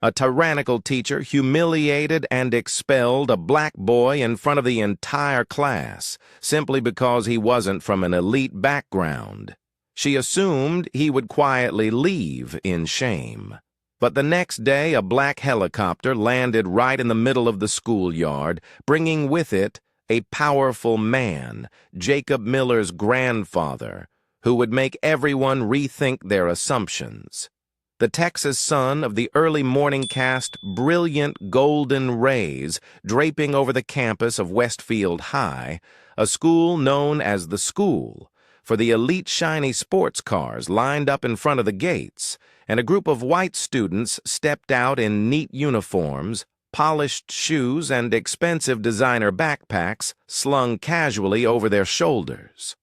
A tyrannical teacher humiliated and expelled a black boy in front of the entire class simply because he wasn't from an elite background. She assumed he would quietly leave in shame. But the next day, a black helicopter landed right in the middle of the schoolyard, bringing with it a powerful man, Jacob Miller's grandfather, who would make everyone rethink their assumptions. The Texas sun of the early morning cast brilliant golden rays draping over the campus of Westfield High, a school known as the School, for the elite shiny sports cars lined up in front of the gates, and a group of white students stepped out in neat uniforms, polished shoes, and expensive designer backpacks slung casually over their shoulders.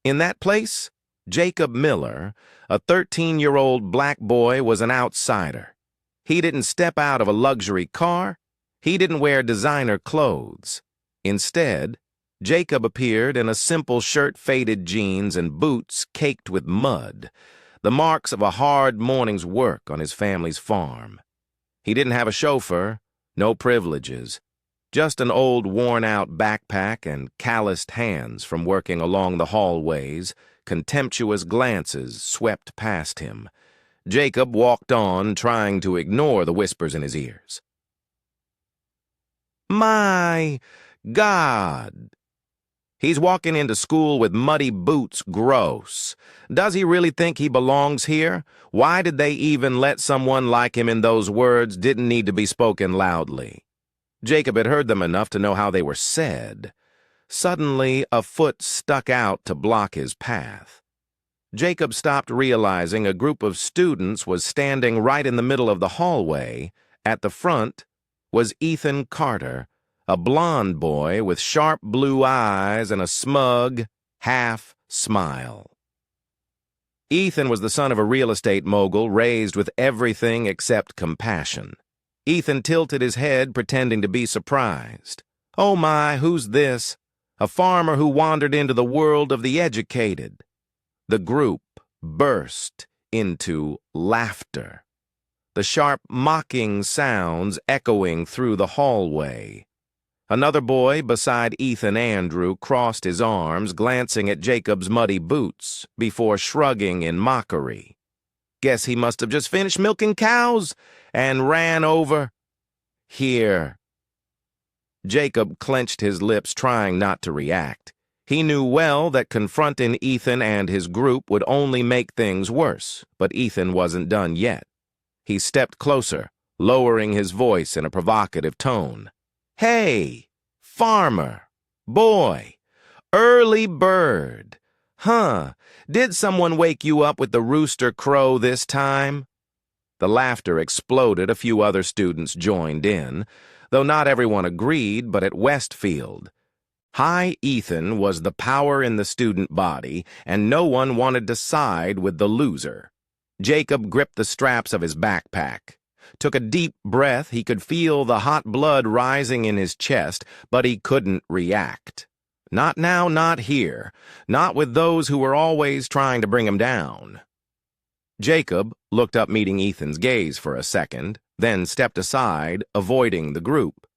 In that place, Jacob Miller, a 13-year-old black boy, was an outsider. He didn't step out of a luxury car. He didn't wear designer clothes. Instead, Jacob appeared in a simple shirt, faded jeans, and boots caked with mud, the marks of a hard morning's work on his family's farm. He didn't have a chauffeur, no privileges, just an old worn-out backpack and calloused hands from working along the hallways. Contemptuous glances swept past him. Jacob walked on, trying to ignore the whispers in his ears. My God! He's walking into school with muddy boots. Gross. Does he really think he belongs here? Why did they even let someone like him in? Those words didn't need to be spoken loudly. Jacob had heard them enough to know how they were said. Suddenly, a foot stuck out to block his path. Jacob stopped, realizing a group of students was standing right in the middle of the hallway. At the front was Ethan Carter, a blond boy with sharp blue eyes and a smug, half smile. Ethan was the son of a real estate mogul raised with everything except compassion. Ethan tilted his head, pretending to be surprised. "Oh my, who's this?" A farmer who wandered into the world of the educated. The group burst into laughter, the sharp, mocking sounds echoing through the hallway. Another boy beside Ethan, Andrew, crossed his arms, glancing at Jacob's muddy boots before shrugging in mockery. "Guess he must have just finished milking cows and ran over here." Jacob clenched his lips, trying not to react. He knew well that confronting Ethan and his group would only make things worse, but Ethan wasn't done yet. He stepped closer, lowering his voice in a provocative tone. "Hey, farmer, boy, early bird. Did someone wake you up with the rooster crow this time?" The laughter exploded. A few other students joined in, though not everyone agreed. But at Westfield High, Ethan was the power in the student body, and no one wanted to side with the loser. Jacob gripped the straps of his backpack, took a deep breath. He could feel the hot blood rising in his chest, but he couldn't react. Not now, not here, not with those who were always trying to bring him down. Jacob looked up, meeting Ethan's gaze for a second, then stepped aside, avoiding the group.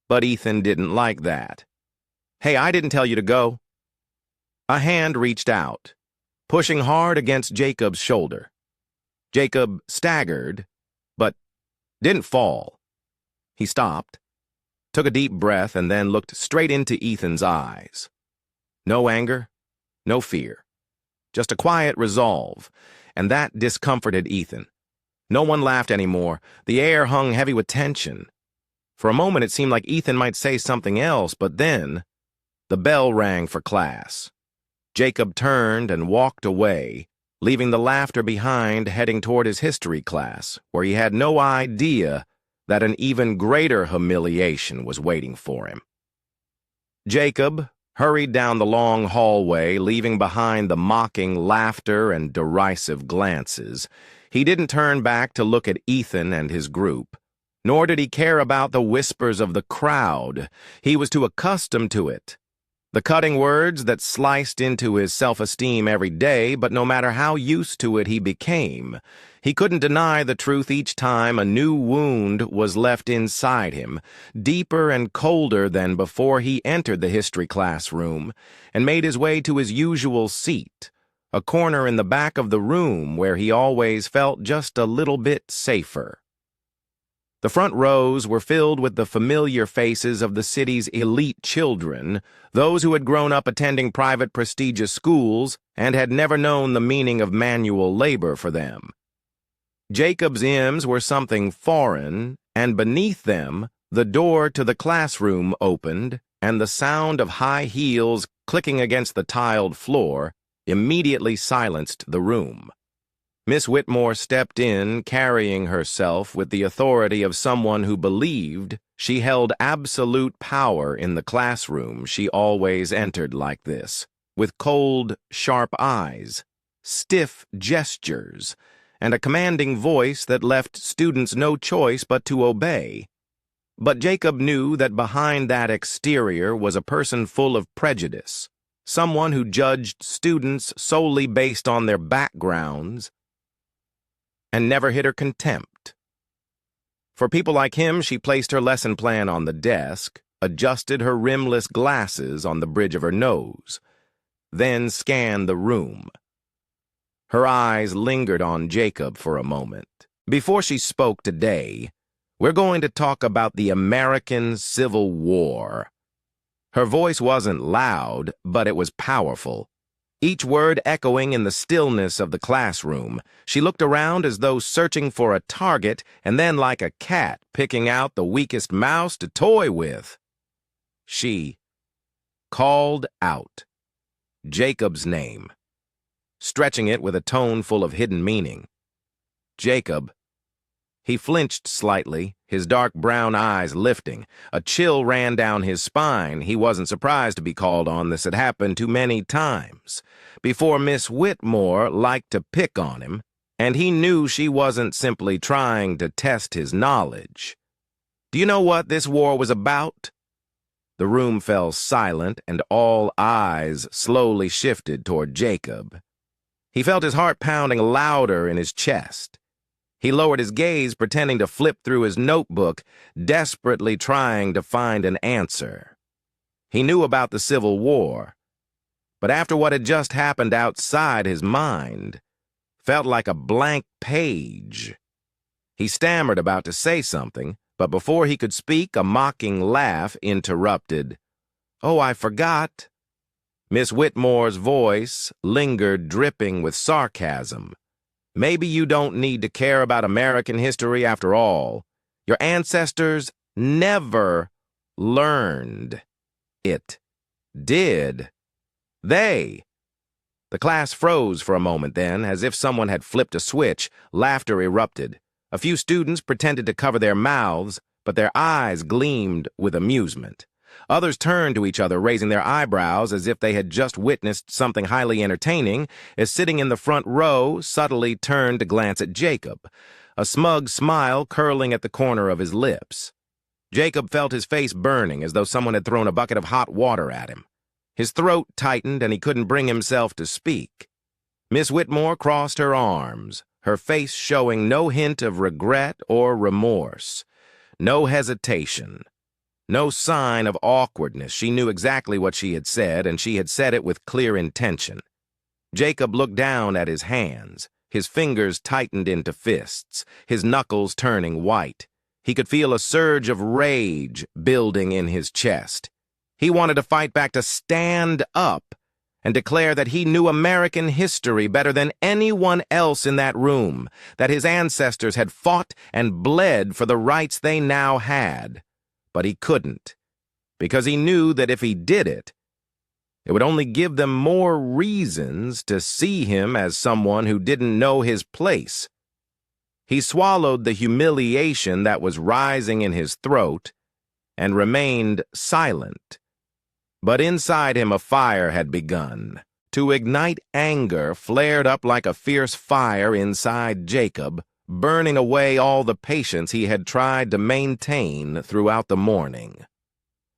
But Ethan didn't like that. "Hey, I didn't tell you to go." A hand reached out, pushing hard against Jacob's shoulder. Jacob staggered, but didn't fall. He stopped, took a deep breath, and then looked straight into Ethan's eyes. No anger, no fear, just a quiet resolve, and that discomforted Ethan. No one laughed anymore. The air hung heavy with tension. For a moment it seemed like Ethan might say something else, but then the bell rang for class. Jacob turned and walked away, leaving the laughter behind, heading toward his history class, where he had no idea that an even greater humiliation was waiting for him. Jacob hurried down the long hallway, leaving behind the mocking laughter and derisive glances. He didn't turn back to look at Ethan and his group, nor did he care about the whispers of the crowd. He was too accustomed to it. The cutting words that sliced into his self-esteem every day, but no matter how used to it he became, He couldn't deny the truth each time a new wound was left inside him, deeper and colder than before he entered the history classroom and made his way to his usual seat, a corner in the back of the room where he always felt just a little bit safer. The front rows were filled with the familiar faces of the city's elite children, those who had grown up attending private prestigious schools and had never known the meaning of manual labor for them. Jacob's M's were something foreign, and beneath them, the door to the classroom opened, and the sound of high heels clicking against the tiled floor immediately silenced the room. Miss Whitmore stepped in, carrying herself with the authority of someone who believed she held absolute power in the classroom. She always entered like this, with cold, sharp eyes, stiff gestures, and a commanding voice that left students no choice but to obey. But Jacob knew that behind that exterior was a person full of prejudice, someone who judged students solely based on their backgrounds and never hid her contempt. For people like him, she placed her lesson plan on the desk, adjusted her rimless glasses on the bridge of her nose, then scanned the room. Her eyes lingered on Jacob for a moment. Before she spoke today, we're going to talk about the American Civil War. Her voice wasn't loud, but it was powerful. Each word echoing in the stillness of the classroom. She looked around as though searching for a target, and then like a cat picking out the weakest mouse to toy with. She called out Jacob's name, stretching it with a tone full of hidden meaning. Jacob. He flinched slightly, his dark brown eyes lifting. A chill ran down his spine. He wasn't surprised to be called on. This had happened too many times. Before, Miss Whitmore liked to pick on him, and he knew she wasn't simply trying to test his knowledge. Do you know what this war was about? The room fell silent, and all eyes slowly shifted toward Jacob. He felt his heart pounding louder in his chest. He lowered his gaze, pretending to flip through his notebook, desperately trying to find an answer. He knew about the Civil War, but after what had just happened outside his mind, felt like a blank page. He stammered about to say something, but before he could speak, a mocking laugh interrupted. "Oh, I forgot." Miss Whitmore's voice lingered, dripping with sarcasm. "Maybe you don't need to care about American history after all. Your ancestors never learned it. Did they?" The class froze for a moment then, as if someone had flipped a switch. Laughter erupted. A few students pretended to cover their mouths, but their eyes gleamed with amusement. Others turned to each other, raising their eyebrows as if they had just witnessed something highly entertaining, as sitting in the front row subtly turned to glance at Jacob, a smug smile curling at the corner of his lips. Jacob felt his face burning as though someone had thrown a bucket of hot water at him. His throat tightened and he couldn't bring himself to speak. Miss Whitmore crossed her arms, her face showing no hint of regret or remorse, no hesitation. No sign of awkwardness. She knew exactly what she had said, and she had said it with clear intention. Jacob looked down at his hands, his fingers tightened into fists, his knuckles turning white. He could feel a surge of rage building in his chest. He wanted to fight back, to stand up and declare that he knew American history better than anyone else in that room, that his ancestors had fought and bled for the rights they now had. But he couldn't, because he knew that if he did it, it would only give them more reasons to see him as someone who didn't know his place. He swallowed the humiliation that was rising in his throat and remained silent. But inside him a fire had begun. To ignite anger flared up like a fierce fire inside Jacob, burning away all the patience he had tried to maintain throughout the morning.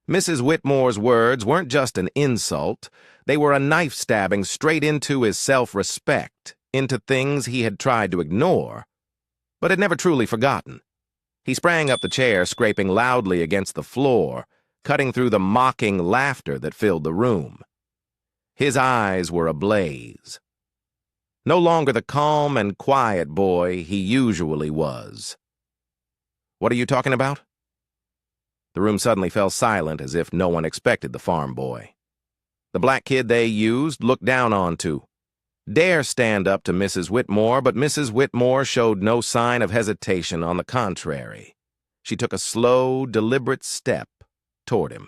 Mrs. Whitmore's words weren't just an insult. They were a knife stabbing straight into his self-respect, into things he had tried to ignore. but had never truly forgotten. He sprang up the chair, scraping loudly against the floor, cutting through the mocking laughter that filled the room. His eyes were ablaze. No longer the calm and quiet boy he usually was. "What are you talking about?" The room suddenly fell silent, as if no one expected the farm boy. The black kid they used looked down onto. Dare stand up to Mrs. Whitmore, but Mrs. Whitmore showed no sign of hesitation. On the contrary, she took a slow, deliberate step toward him,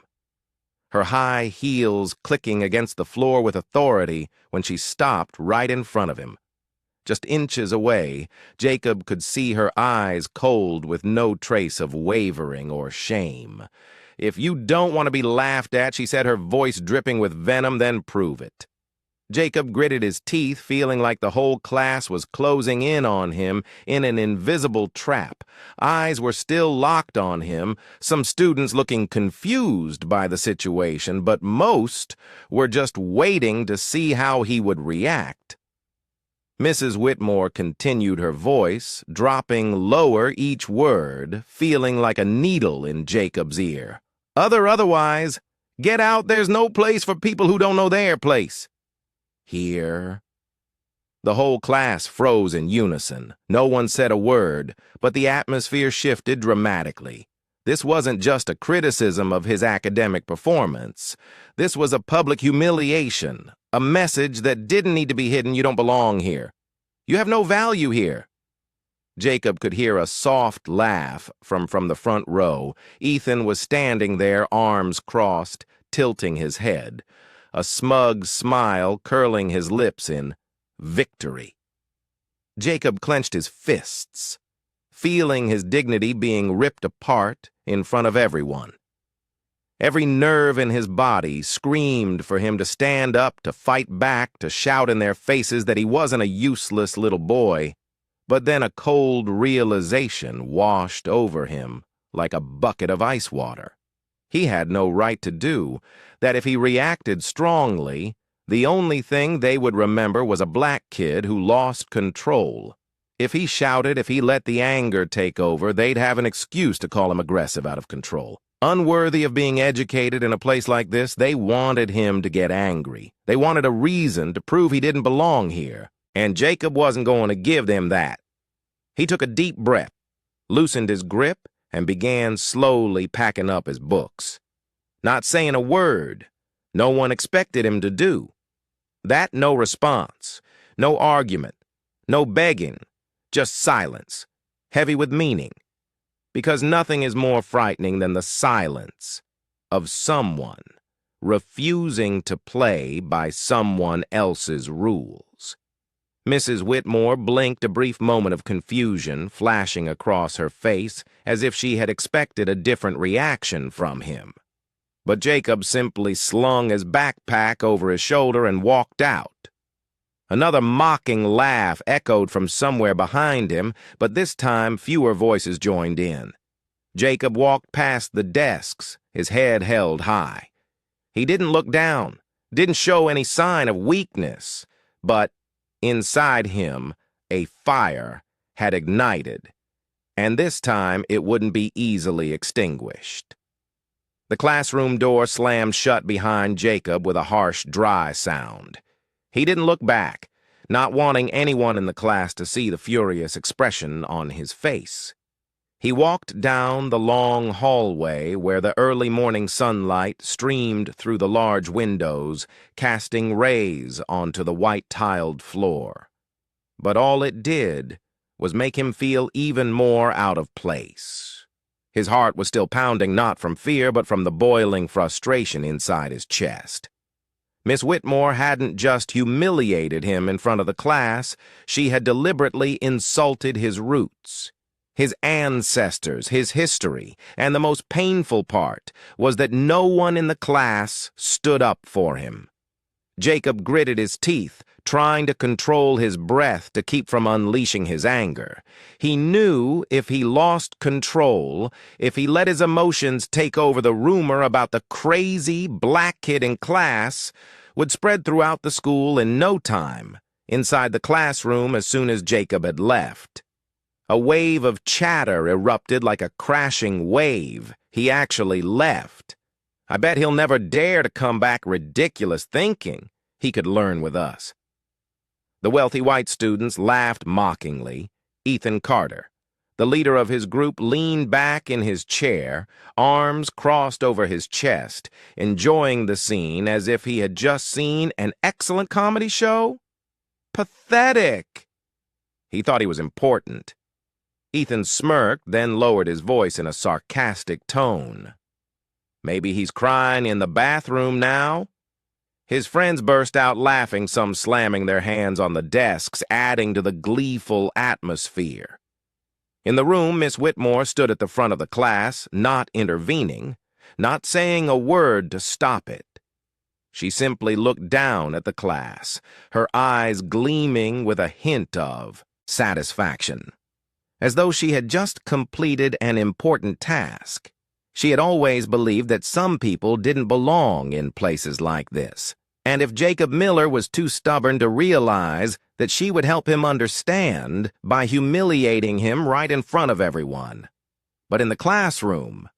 her high heels clicking against the floor with authority when she stopped right in front of him. Just inches away, Jacob could see her eyes cold with no trace of wavering or shame. "If you don't want to be laughed at," she said, her voice dripping with venom, "then prove it." Jacob gritted his teeth, feeling like the whole class was closing in on him in an invisible trap. Eyes were still locked on him, some students looking confused by the situation, but most were just waiting to see how he would react. Mrs. Whitmore continued her voice, dropping lower each word, feeling like a needle in Jacob's ear. Otherwise, get out, there's no place for people who don't know their place." Here. The whole class froze in unison. No one said a word, but the atmosphere shifted dramatically. This wasn't just a criticism of his academic performance. This was a public humiliation, a message that didn't need to be hidden. "You don't belong here. You have no value here." Jacob could hear a soft laugh from the front row. Ethan was standing there, arms crossed, tilting his head, a smug smile curling his lips in victory. Jacob clenched his fists, feeling his dignity being ripped apart in front of everyone. Every nerve in his body screamed for him to stand up, to fight back, to shout in their faces that he wasn't a useless little boy. But then a cold realization washed over him like a bucket of ice water. He had no right to do that. If he reacted strongly, the only thing they would remember was a black kid who lost control. If he shouted, if he let the anger take over, they'd have an excuse to call him aggressive, out of control. Unworthy of being educated in a place like this, they wanted him to get angry. They wanted a reason to prove he didn't belong here, and Jacob wasn't going to give them that. He took a deep breath, loosened his grip, and began slowly packing up his books. Not saying a word. No one expected him to do. That no response, no argument, no begging, just silence, heavy with meaning. Because nothing is more frightening than the silence of someone refusing to play by someone else's rules. Mrs. Whitmore blinked, a brief moment of confusion flashing across her face, as if she had expected a different reaction from him. But Jacob simply slung his backpack over his shoulder and walked out. Another mocking laugh echoed from somewhere behind him, but this time fewer voices joined in. Jacob walked past the desks, his head held high. He didn't look down, didn't show any sign of weakness, but inside him, a fire had ignited, and this time it wouldn't be easily extinguished. The classroom door slammed shut behind Jacob with a harsh, dry sound. He didn't look back, not wanting anyone in the class to see the furious expression on his face. He walked down the long hallway where the early morning sunlight streamed through the large windows, casting rays onto the white-tiled floor. But all it did was make him feel even more out of place. His heart was still pounding, not from fear, but from the boiling frustration inside his chest. Miss Whitmore hadn't just humiliated him in front of the class, she had deliberately insulted his roots, his ancestors, his history, and the most painful part was that no one in the class stood up for him. Jacob gritted his teeth, trying to control his breath to keep from unleashing his anger. He knew if he lost control, if he let his emotions take over, the rumor about the crazy black kid in class would spread throughout the school in no time, inside the classroom as soon as Jacob had left. A wave of chatter erupted like a crashing wave. He actually left. I bet he'll never dare to come back ridiculous thinking he could learn with us. The wealthy white students laughed mockingly. Ethan Carter, the leader of his group, leaned back in his chair, arms crossed over his chest, enjoying the scene as if he had just seen an excellent comedy show. Pathetic! He thought he was important. Ethan smirked, then lowered his voice in a sarcastic tone. Maybe he's crying in the bathroom now? His friends burst out laughing, some slamming their hands on the desks, adding to the gleeful atmosphere. In the room, Miss Whitmore stood at the front of the class, not intervening, not saying a word to stop it. She simply looked down at the class, her eyes gleaming with a hint of satisfaction, as though she had just completed an important task. She had always believed that some people didn't belong in places like this, and if Jacob Miller was too stubborn to realize that she would help him understand by humiliating him right in front of everyone. But in the classroom,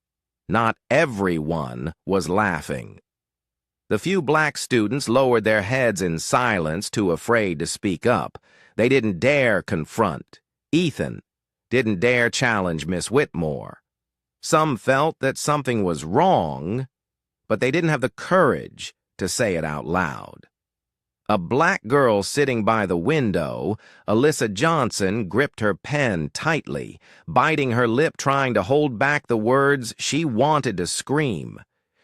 not everyone was laughing. The few black students lowered their heads in silence, too afraid to speak up. They didn't dare confront. Ethan didn't dare challenge Miss Whitmore. Some felt that something was wrong, but they didn't have the courage to say it out loud. A black girl sitting by the window, Alyssa Johnson, gripped her pen tightly, biting her lip, trying to hold back the words she wanted to scream.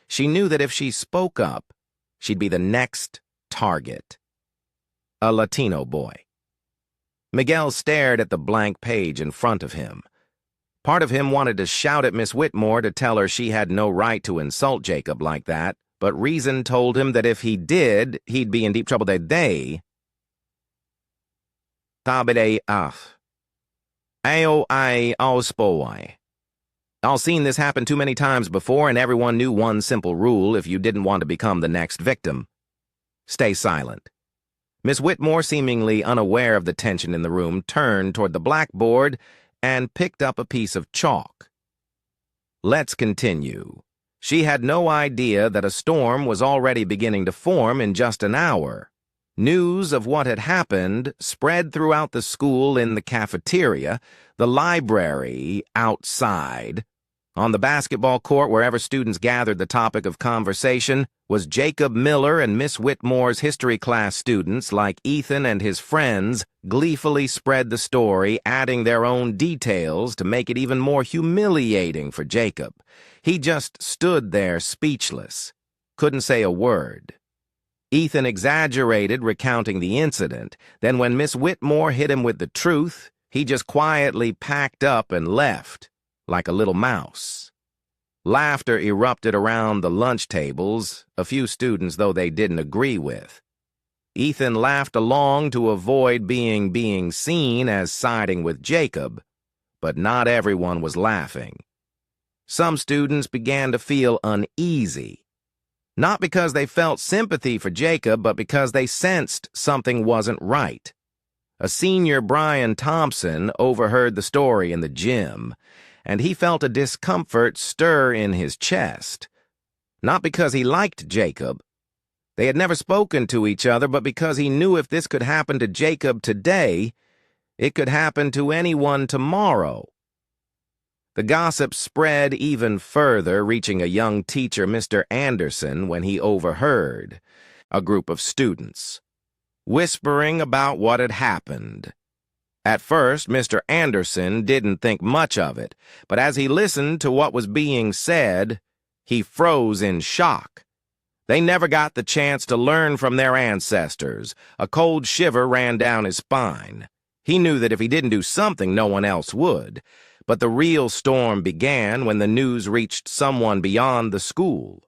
She knew that if she spoke up, she'd be the next target. A Latino boy. Miguel stared at the blank page in front of him. Part of him wanted to shout at Miss Whitmore to tell her she had no right to insult Jacob like that, but reason told him that if he did, he'd be in deep trouble. I've seen this happen too many times before, and everyone knew one simple rule if you didn't want to become the next victim. Stay silent. Miss Whitmore, seemingly unaware of the tension in the room, turned toward the blackboard and picked up a piece of chalk. Let's continue. She had no idea that a storm was already beginning to form in just an hour. News of what had happened spread throughout the school, in the cafeteria, the library, outside. On the basketball court, wherever students gathered, the topic of conversation was Jacob Miller and Miss Whitmore's history class students, like Ethan and his friends, gleefully spread the story, adding their own details to make it even more humiliating for Jacob. He just stood there speechless, couldn't say a word. Ethan exaggerated, recounting the incident. Then when Miss Whitmore hit him with the truth, he just quietly packed up and left, like a little mouse. Laughter erupted around the lunch tables, a few students, though, they didn't agree with. Ethan laughed along to avoid being seen as siding with Jacob, but not everyone was laughing. Some students began to feel uneasy, not because they felt sympathy for Jacob, but because they sensed something wasn't right. A senior, Brian Thompson, overheard the story in the gym, and he felt a discomfort stir in his chest. Not because he liked Jacob. They had never spoken to each other, but because he knew if this could happen to Jacob today, it could happen to anyone tomorrow. The gossip spread even further, reaching a young teacher, Mr. Anderson, when he overheard a group of students whispering about what had happened. At first, Mr. Anderson didn't think much of it, but as he listened to what was being said, he froze in shock. They never got the chance to learn from their ancestors. A cold shiver ran down his spine. He knew that if he didn't do something, no one else would. But the real storm began when the news reached someone beyond the school,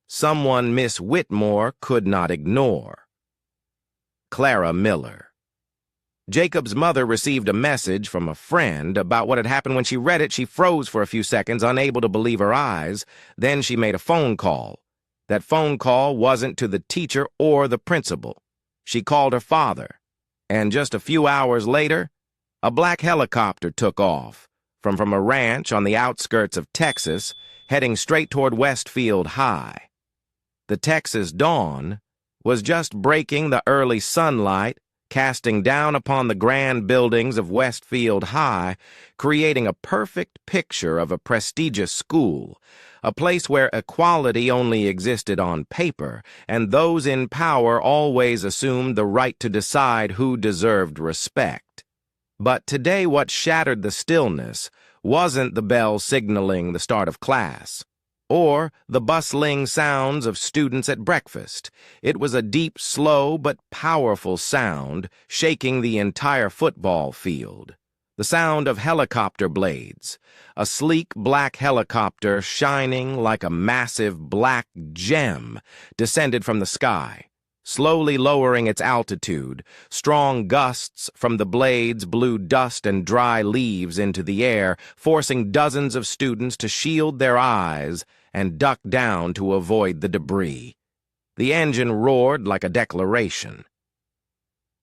someone Miss Whitmore could not ignore. Clara Miller. Jacob's mother received a message from a friend about what had happened. When she read it, she froze for a few seconds, unable to believe her eyes. Then she made a phone call. That phone call wasn't to the teacher or the principal. She called her father, and just a few hours later, A black helicopter took off from a ranch on the outskirts of Texas, heading straight toward Westfield High. The Texas dawn was just breaking the early sunlight, casting down upon the grand buildings of Westfield High, creating a perfect picture of a prestigious school, a place where equality only existed on paper, and those in power always assumed the right to decide who deserved respect. But today what shattered the stillness wasn't the bell signaling the start of class, or the bustling sounds of students at breakfast. It was a deep, slow, but powerful sound shaking the entire football field. The sound of helicopter blades, a sleek black helicopter shining like a massive black gem, descended from the sky. Slowly lowering its altitude, strong gusts from the blades blew dust and dry leaves into the air, forcing dozens of students to shield their eyes and duck down to avoid the debris. The engine roared like a declaration.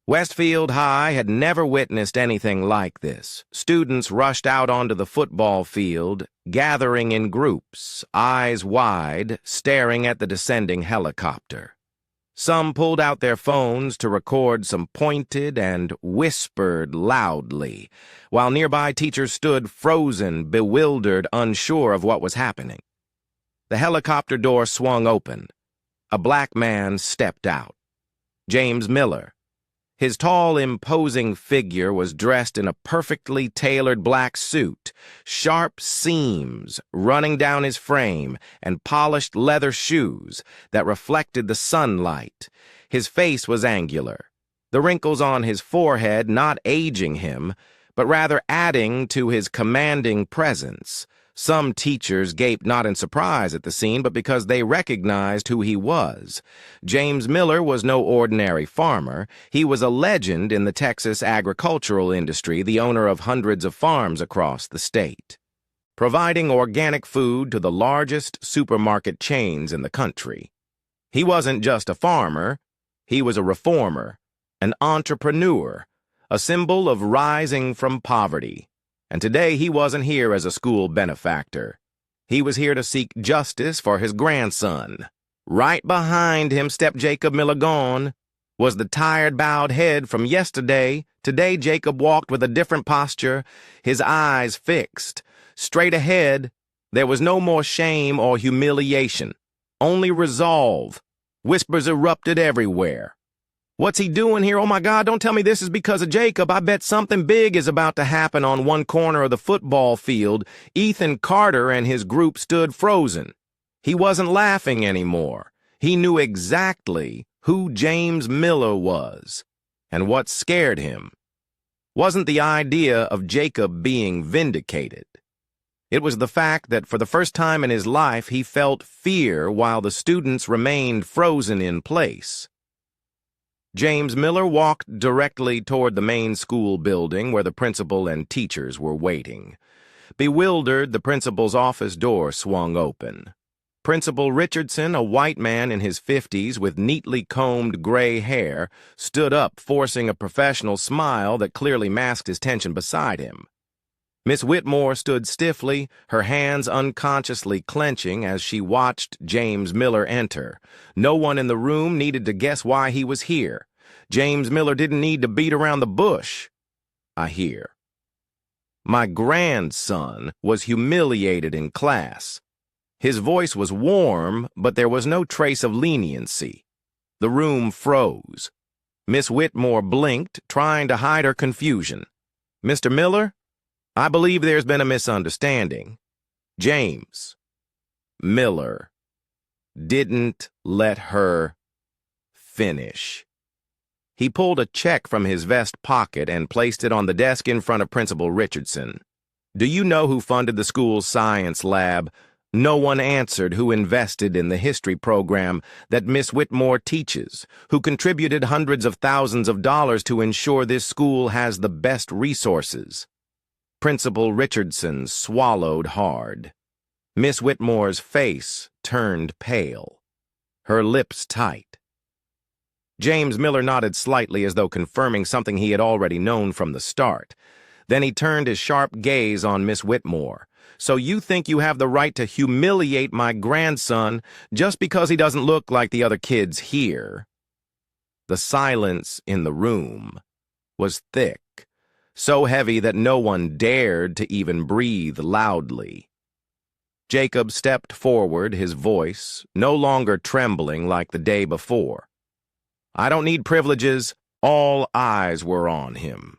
Westfield High had never witnessed anything like this. Students rushed out onto the football field, gathering in groups, eyes wide, staring at the descending helicopter. Some pulled out their phones to record some pointed and whispered loudly, while nearby teachers stood frozen, bewildered, unsure of what was happening. The helicopter door swung open. A black man stepped out. James Miller. His tall, imposing figure was dressed in a perfectly tailored black suit, sharp seams running down his frame, and polished leather shoes that reflected the sunlight. His face was angular, the wrinkles on his forehead not aging him, but rather adding to his commanding presence. Some teachers gaped not in surprise at the scene, but because they recognized who he was. James Miller was no ordinary farmer. He was a legend in the Texas agricultural industry, the owner of hundreds of farms across the state, providing organic food to the largest supermarket chains in the country. He wasn't just a farmer. He was a reformer, an entrepreneur, a symbol of rising from poverty. And today he wasn't here as a school benefactor. He was here to seek justice for his grandson. Right behind him stepped Jacob Milligan. Was the tired, bowed head from yesterday. Today Jacob walked with a different posture, his eyes fixed. Straight ahead, there was no more shame or humiliation, only resolve. Whispers erupted everywhere. What's he doing here? Oh my God, don't tell me this is because of Jacob. I bet something big is about to happen on one corner of the football field. Ethan Carter and his group stood frozen. He wasn't laughing anymore. He knew exactly who James Miller was and what scared him. Wasn't the idea of Jacob being vindicated. It was the fact that for the first time in his life he felt fear while the students remained frozen in place. James Miller walked directly toward the main school building where the principal and teachers were waiting. Bewildered, the principal's office door swung open. Principal Richardson, a white man in his 50s with neatly combed gray hair, stood up, forcing a professional smile that clearly masked his tension beside him. Miss Whitmore stood stiffly, her hands unconsciously clenching as she watched James Miller enter. No one in the room needed to guess why he was here. James Miller didn't need to beat around the bush. I hear. My grandson was humiliated in class. His voice was warm, but there was no trace of leniency. The room froze. Miss Whitmore blinked, trying to hide her confusion. Mr. Miller? I believe there's been a misunderstanding. James Miller didn't let her finish. He pulled a check from his vest pocket and placed it on the desk in front of Principal Richardson. Do you know who funded the school's science lab? No one answered. Who invested in the history program that Miss Whitmore teaches? Who contributed hundreds of thousands of dollars to ensure this school has the best resources? Principal Richardson swallowed hard. Miss Whitmore's face turned pale, her lips tight. James Miller nodded slightly as though confirming something he had already known from the start. Then he turned his sharp gaze on Miss Whitmore. "So you think you have the right to humiliate my grandson just because he doesn't look like the other kids here?" The silence in the room was thick, so heavy that no one dared to even breathe loudly. Jacob stepped forward, his voice no longer trembling like the day before. "I don't need privileges." All eyes were on him.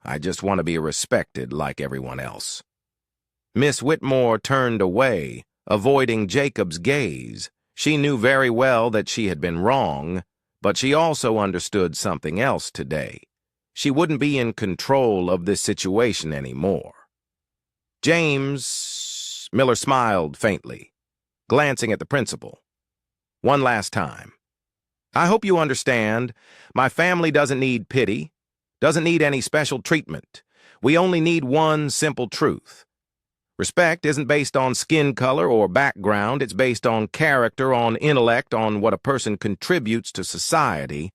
"I just want to be respected like everyone else." Miss Whitmore turned away, avoiding Jacob's gaze. She knew very well that she had been wrong, but she also understood something else today. She wouldn't be in control of this situation anymore. "James," Miller smiled faintly, glancing at the principal. "One last time. I hope you understand, my family doesn't need pity, doesn't need any special treatment. We only need one simple truth. Respect isn't based on skin color or background, it's based on character, on intellect, on what a person contributes to society."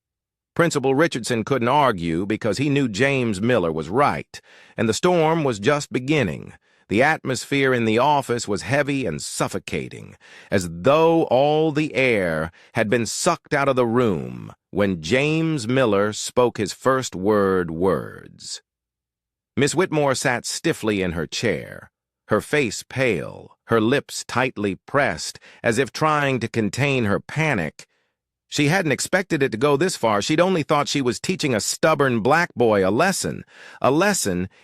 Principal Richardson couldn't argue because he knew James Miller was right, and the storm was just beginning. The atmosphere in the office was heavy and suffocating, as though all the air had been sucked out of the room when James Miller spoke his first words. Miss Whitmore sat stiffly in her chair, her face pale, her lips tightly pressed, as if trying to contain her panic. She hadn't expected it to go this far. She'd only thought she was teaching a stubborn black boy a lesson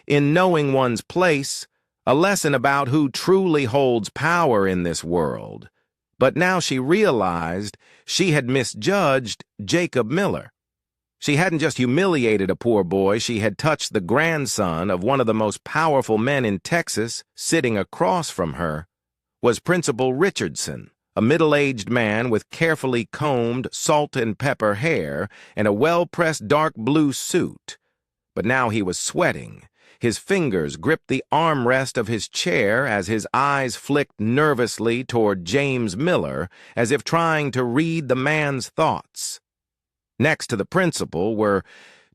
in knowing one's place, a lesson about who truly holds power in this world. But now she realized she had misjudged Jacob Miller. She hadn't just humiliated a poor boy, she had touched the grandson of one of the most powerful men in Texas. Sitting across from her was Principal Richardson, a middle-aged man with carefully combed salt and pepper hair and a well-pressed dark blue suit. But now he was sweating. His fingers gripped the armrest of his chair as his eyes flicked nervously toward James Miller, as if trying to read the man's thoughts. Next to the principal were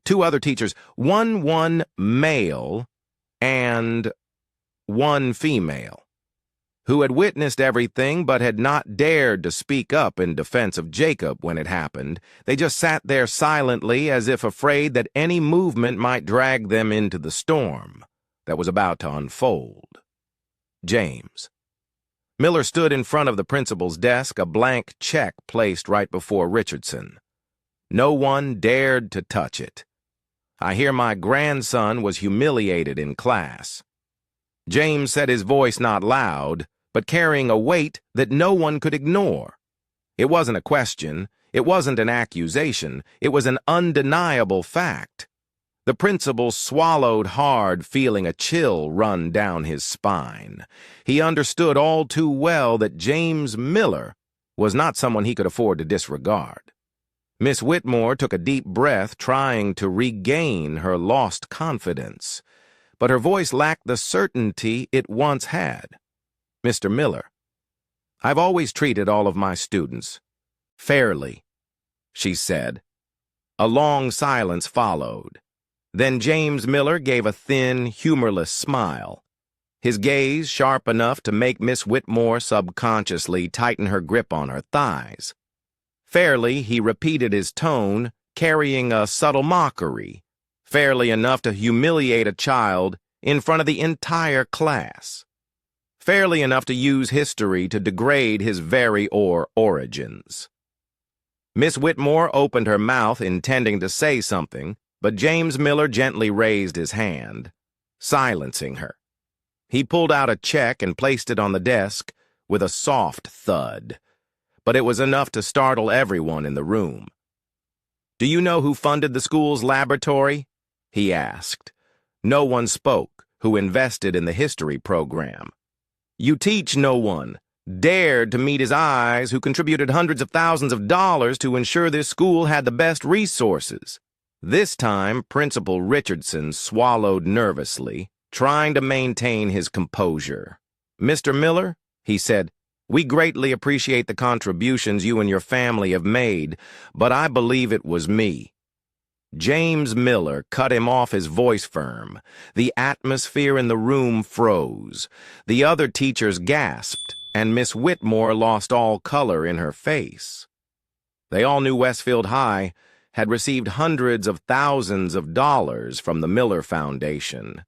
two other teachers, one male and one female, who had witnessed everything but had not dared to speak up in defense of Jacob when it happened. They just sat there silently, as if afraid that any movement might drag them into the storm that was about to unfold. James. Miller stood in front of the principal's desk, a blank check placed right before Richardson. No one dared to touch it. "I hear my grandson was humiliated in class." James said, his voice not loud, but carrying a weight that no one could ignore. It wasn't a question, it wasn't an accusation, it was an undeniable fact. The principal swallowed hard, feeling a chill run down his spine. He understood all too well that James Miller was not someone he could afford to disregard. Miss Whitmore took a deep breath, trying to regain her lost confidence, but her voice lacked the certainty it once had. "Mr. Miller, I've always treated all of my students fairly," she said. A long silence followed. Then James Miller gave a thin, humorless smile, his gaze sharp enough to make Miss Whitmore subconsciously tighten her grip on her thighs. Fairly, he repeated his tone, carrying a subtle mockery, fairly enough to humiliate a child in front of the entire class, fairly enough to use history to degrade his very origins. Miss Whitmore opened her mouth, intending to say something, but James Miller gently raised his hand, silencing her. He pulled out a check and placed it on the desk with a soft thud, but it was enough to startle everyone in the room. "Do you know who funded the school's laboratory?" he asked. No one spoke who invested in the history program. "You teach no one dared to meet his eyes who contributed hundreds of thousands of dollars to ensure this school had the best resources." This time, Principal Richardson swallowed nervously, trying to maintain his composure. "Mr. Miller," he said, "we greatly appreciate the contributions you and your family have made, but I believe it was me." James Miller cut him off, his voice firm. The atmosphere in the room froze. The other teachers gasped, and Miss Whitmore lost all color in her face. They all knew Westfield High had received hundreds of thousands of dollars from the Miller Foundation,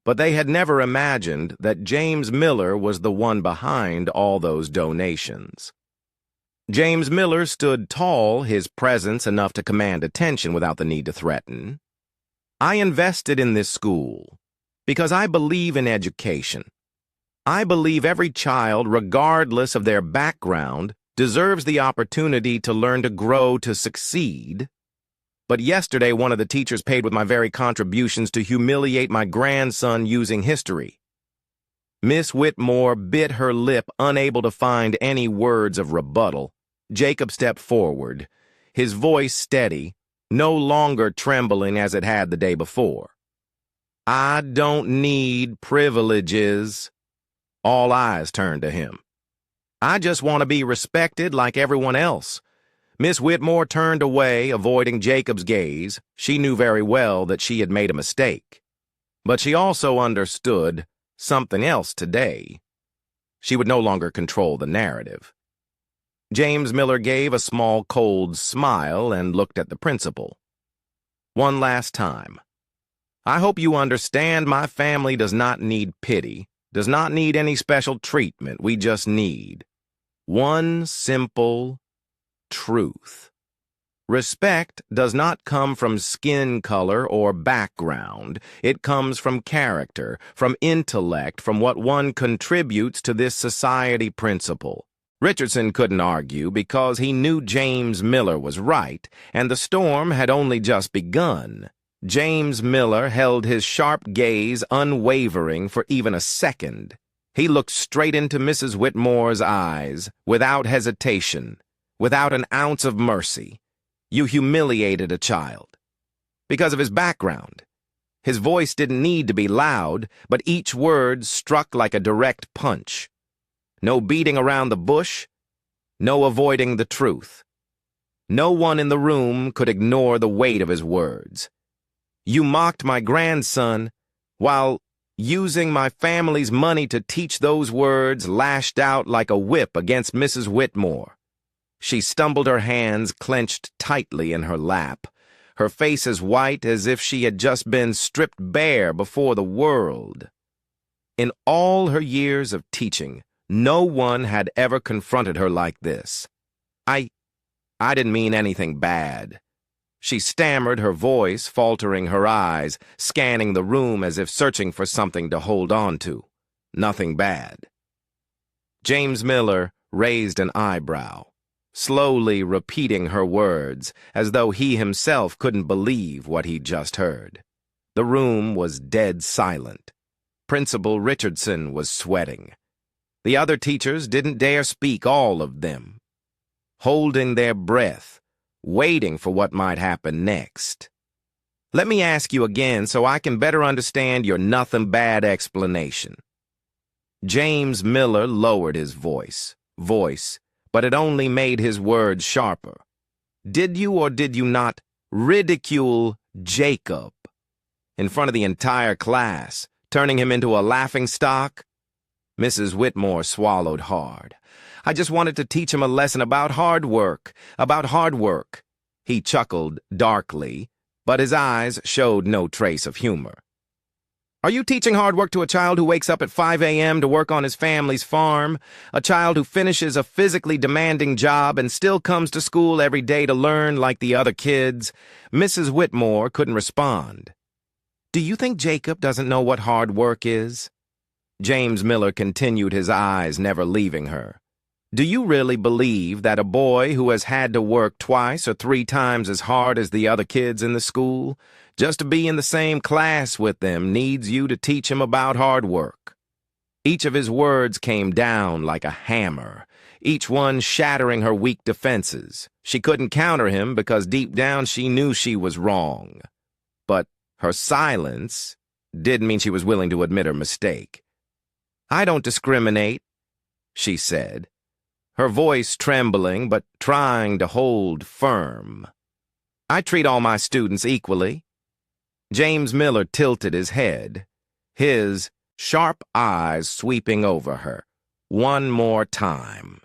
but they had never imagined that James Miller was the one behind all those donations. James Miller stood tall, his presence enough to command attention without the need to threaten. I invested in this school because I believe in education. I believe every child, regardless of their background, deserves the opportunity to learn to grow to succeed. But yesterday, one of the teachers paid with my very contributions to humiliate my grandson using history. Miss Whitmore bit her lip, unable to find any words of rebuttal. Jacob stepped forward, his voice steady, no longer trembling as it had the day before. "I don't need privileges." All eyes turned to him. "I just want to be respected like everyone else." Miss Whitmore turned away, avoiding Jacob's gaze. She knew very well that she had made a mistake. But she also understood something else today. She would no longer control the narrative. James Miller gave a small, cold smile and looked at the principal. "One last time. I hope you understand my family does not need pity, does not need any special treatment. We just need one simple truth. Respect does not come from skin color or background. It comes from character, from intellect, from what one contributes to this society principle." Richardson couldn't argue because he knew James Miller was right, and the storm had only just begun. James Miller held his sharp gaze unwavering for even a second. He looked straight into Mrs. Whitmore's eyes, without hesitation, without an ounce of mercy. "You humiliated a child. Because of his background." His voice didn't need to be loud, but each word struck like a direct punch. No beating around the bush, no avoiding the truth. No one in the room could ignore the weight of his words. "You mocked my grandson while using my family's money to teach." Those words lashed out like a whip against Mrs. Whitmore. She stumbled, her hands clenched tightly in her lap, her face as white as if she had just been stripped bare before the world. In all her years of teaching, no one had ever confronted her like this. I didn't mean anything bad." She stammered, her voice faltering, her eyes scanning the room as if searching for something to hold on to. "Nothing bad." James Miller raised an eyebrow, slowly repeating her words as though he himself couldn't believe what he'd just heard. The room was dead silent. Principal Richardson was sweating. The other teachers didn't dare speak, all of them, holding their breath, waiting for what might happen next. "Let me ask you again so I can better understand your nothing bad explanation." James Miller lowered his voice, but it only made his words sharper. "Did you or did you not ridicule Jacob in front of the entire class, turning him into a laughingstock?" Mrs. Whitmore swallowed hard. "I just wanted to teach him a lesson about hard work, He chuckled darkly, but his eyes showed no trace of humor. "Are you teaching hard work to a child who wakes up at 5 a.m. to work on his family's farm? A child who finishes a physically demanding job and still comes to school every day to learn like the other kids?" Mrs. Whitmore couldn't respond. "Do you think Jacob doesn't know what hard work is?" James Miller continued, his eyes never leaving her. "Do you really believe that a boy who has had to work 2 or 3 times as hard as the other kids in the school, just to be in the same class with them, needs you to teach him about hard work?" Each of his words came down like a hammer, each one shattering her weak defenses. She couldn't counter him because deep down she knew she was wrong. But her silence didn't mean she was willing to admit her mistake. "I don't discriminate," she said, her voice trembling but trying to hold firm. I treat all my students equally. James Miller tilted his head, his sharp eyes sweeping over her. One more time.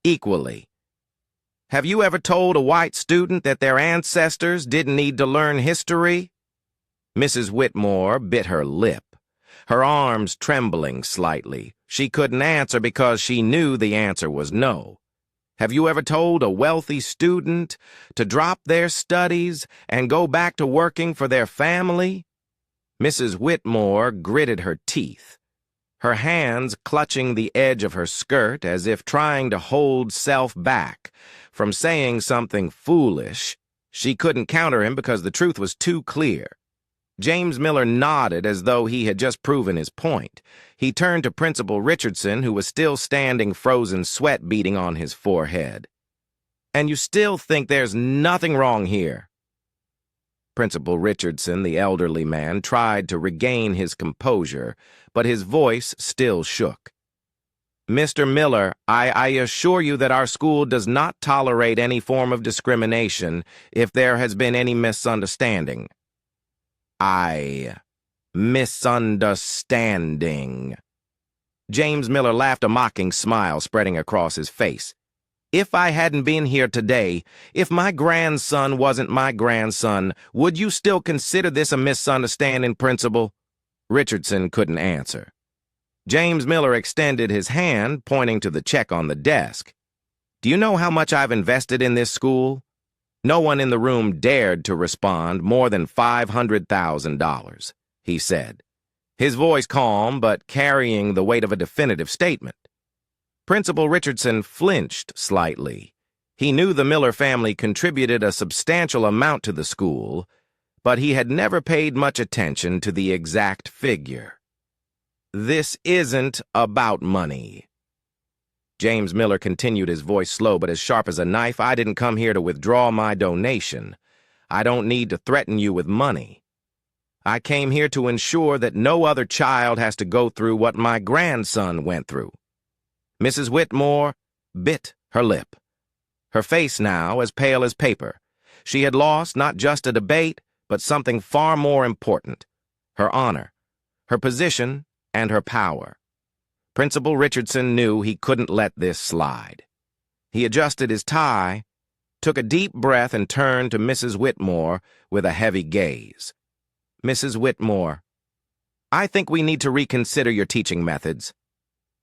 Equally. Have you ever told a white student that their ancestors didn't need to learn history? Mrs. Whitmore bit her lip, her arms trembling slightly. She couldn't answer because she knew the answer was no. Have you ever told a wealthy student to drop their studies and go back to working for their family? Mrs. Whitmore gritted her teeth, her hands clutching the edge of her skirt as if trying to hold self back from saying something foolish. She couldn't counter him because the truth was too clear. James Miller nodded as though he had just proven his point. He turned to Principal Richardson, who was still standing, frozen sweat beading on his forehead. "And you still think there's nothing wrong here?" Principal Richardson, the elderly man, tried to regain his composure, but his voice still shook. "Mr. Miller, I assure you that our school does not tolerate any form of discrimination if there has been any misunderstanding." Misunderstanding. James Miller laughed, a mocking smile spreading across his face. "If I hadn't been here today, if my grandson wasn't my grandson, would you still consider this a misunderstanding, Principal?" Richardson couldn't answer. James Miller extended his hand, pointing to the check on the desk. "Do you know how much I've invested in this school?" No one in the room dared to respond. "More than $500,000, he said, his voice calm but carrying the weight of a definitive statement. Principal Richardson flinched slightly. He knew the Miller family contributed a substantial amount to the school, but he had never paid much attention to the exact figure. "This isn't about money." James Miller continued, his voice slow but as sharp as a knife. "I didn't come here to withdraw my donation. I don't need to threaten you with money. I came here to ensure that no other child has to go through what my grandson went through." Mrs. Whitmore bit her lip, her face now as pale as paper. She had lost not just a debate, but something far more important: her honor, her position, and her power. Principal Richardson knew he couldn't let this slide. He adjusted his tie, took a deep breath, and turned to Mrs. Whitmore with a heavy gaze. "Mrs. Whitmore, I think we need to reconsider your teaching methods."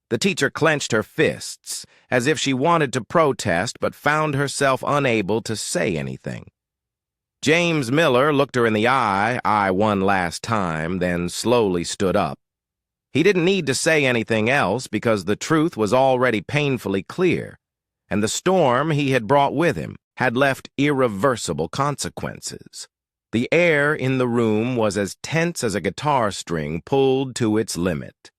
The teacher clenched her fists, as if she wanted to protest but found herself unable to say anything. James Miller looked her in the eye one last time, then slowly stood up. He didn't need to say anything else because the truth was already painfully clear, and the storm he had brought with him had left irreversible consequences. The air in the room was as tense as a guitar string pulled to its limit.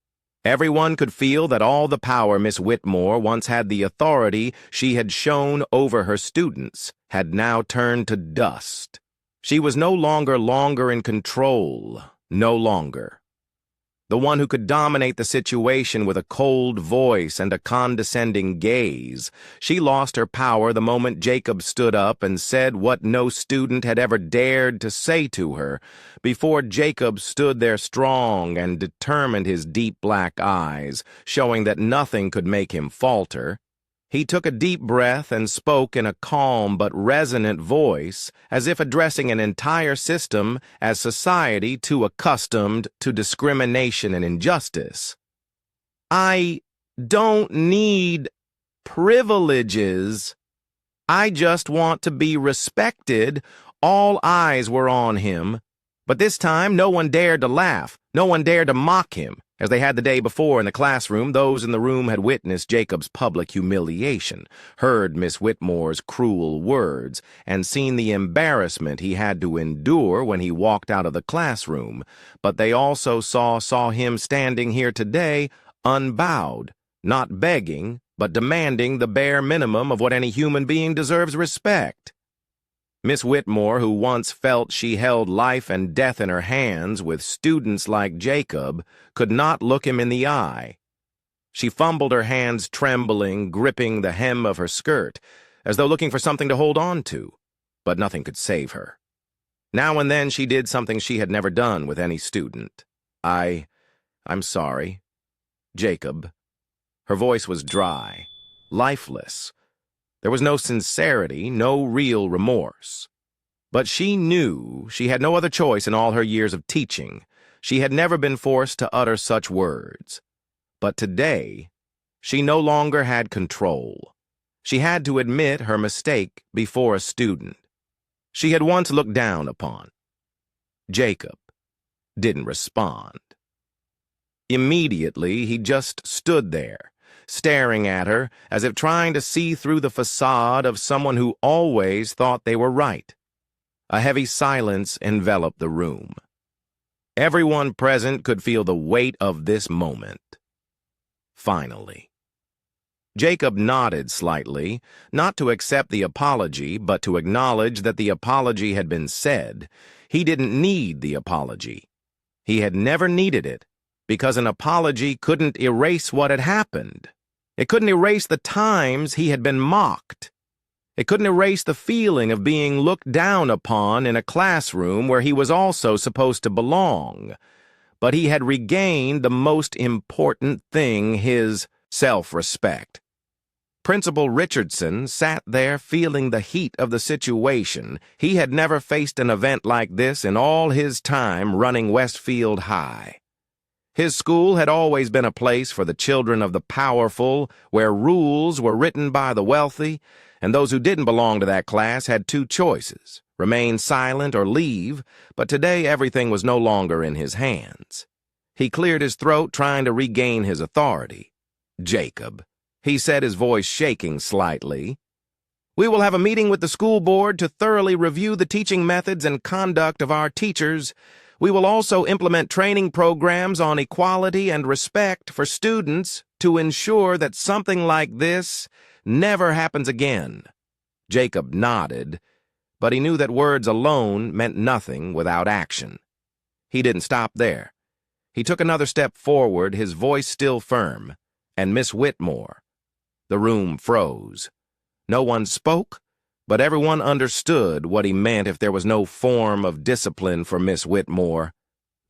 Everyone could feel that all the power Miss Whitmore once had, the authority she had shown over her students, had now turned to dust. She was no longer in control, no longer. The one who could dominate the situation with a cold voice and a condescending gaze. She lost her power the moment Jacob stood up and said what no student had ever dared to say to her. Before Jacob stood there strong and determined, his deep black eyes showing that nothing could make him falter. He took a deep breath and spoke in a calm but resonant voice, as if addressing an entire system as society too accustomed to discrimination and injustice. "I don't need privileges. I just want to be respected." All eyes were on him, but this time no one dared to laugh, no one dared to mock him. As they had the day before in the classroom, those in the room had witnessed Jacob's public humiliation, heard Miss Whitmore's cruel words, and seen the embarrassment he had to endure when he walked out of the classroom. But they also saw him standing here today, unbowed, not begging, but demanding the bare minimum of what any human being deserves: respect. Miss Whitmore, who once felt she held life and death in her hands with students like Jacob, could not look him in the eye. She fumbled, her hands trembling, gripping the hem of her skirt, as though looking for something to hold on to. but nothing could save her. Now and then she did something she had never done with any student. I'm sorry. Jacob. Her voice was dry, lifeless. There was no sincerity, no real remorse. But she knew she had no other choice in all her years of teaching. She had never been forced to utter such words. But today, she no longer had control. She had to admit her mistake before a student she had once looked down upon. Jacob didn't respond. Immediately, he just stood there, staring at her as if trying to see through the facade of someone who always thought they were right. A heavy silence enveloped the room. Everyone present could feel the weight of this moment. Finally. Jacob nodded slightly, not to accept the apology, but to acknowledge that the apology had been said. He didn't need the apology. He had never needed it, because an apology couldn't erase what had happened. It couldn't erase the times he had been mocked. It couldn't erase the feeling of being looked down upon in a classroom where he was also supposed to belong. But he had regained the most important thing, his self-respect. Principal Richardson sat there feeling the heat of the situation. He had never faced an event like this in all his time running Westfield High. His school had always been a place for the children of the powerful, where rules were written by the wealthy, and those who didn't belong to that class had two choices: remain silent or leave, but today everything was no longer in his hands. He cleared his throat, trying to regain his authority. Jacob, he said, his voice shaking slightly. We will have a meeting with the school board to thoroughly review the teaching methods and conduct of our teachers. We will also implement training programs on equality and respect for students to ensure that something like this never happens again. Jacob nodded, but he knew that words alone meant nothing without action. He didn't stop there. He took another step forward, his voice still firm. And Miss Whitmore. The room froze. No one spoke, but everyone understood what he meant. If there was no form of discipline for Miss Whitmore,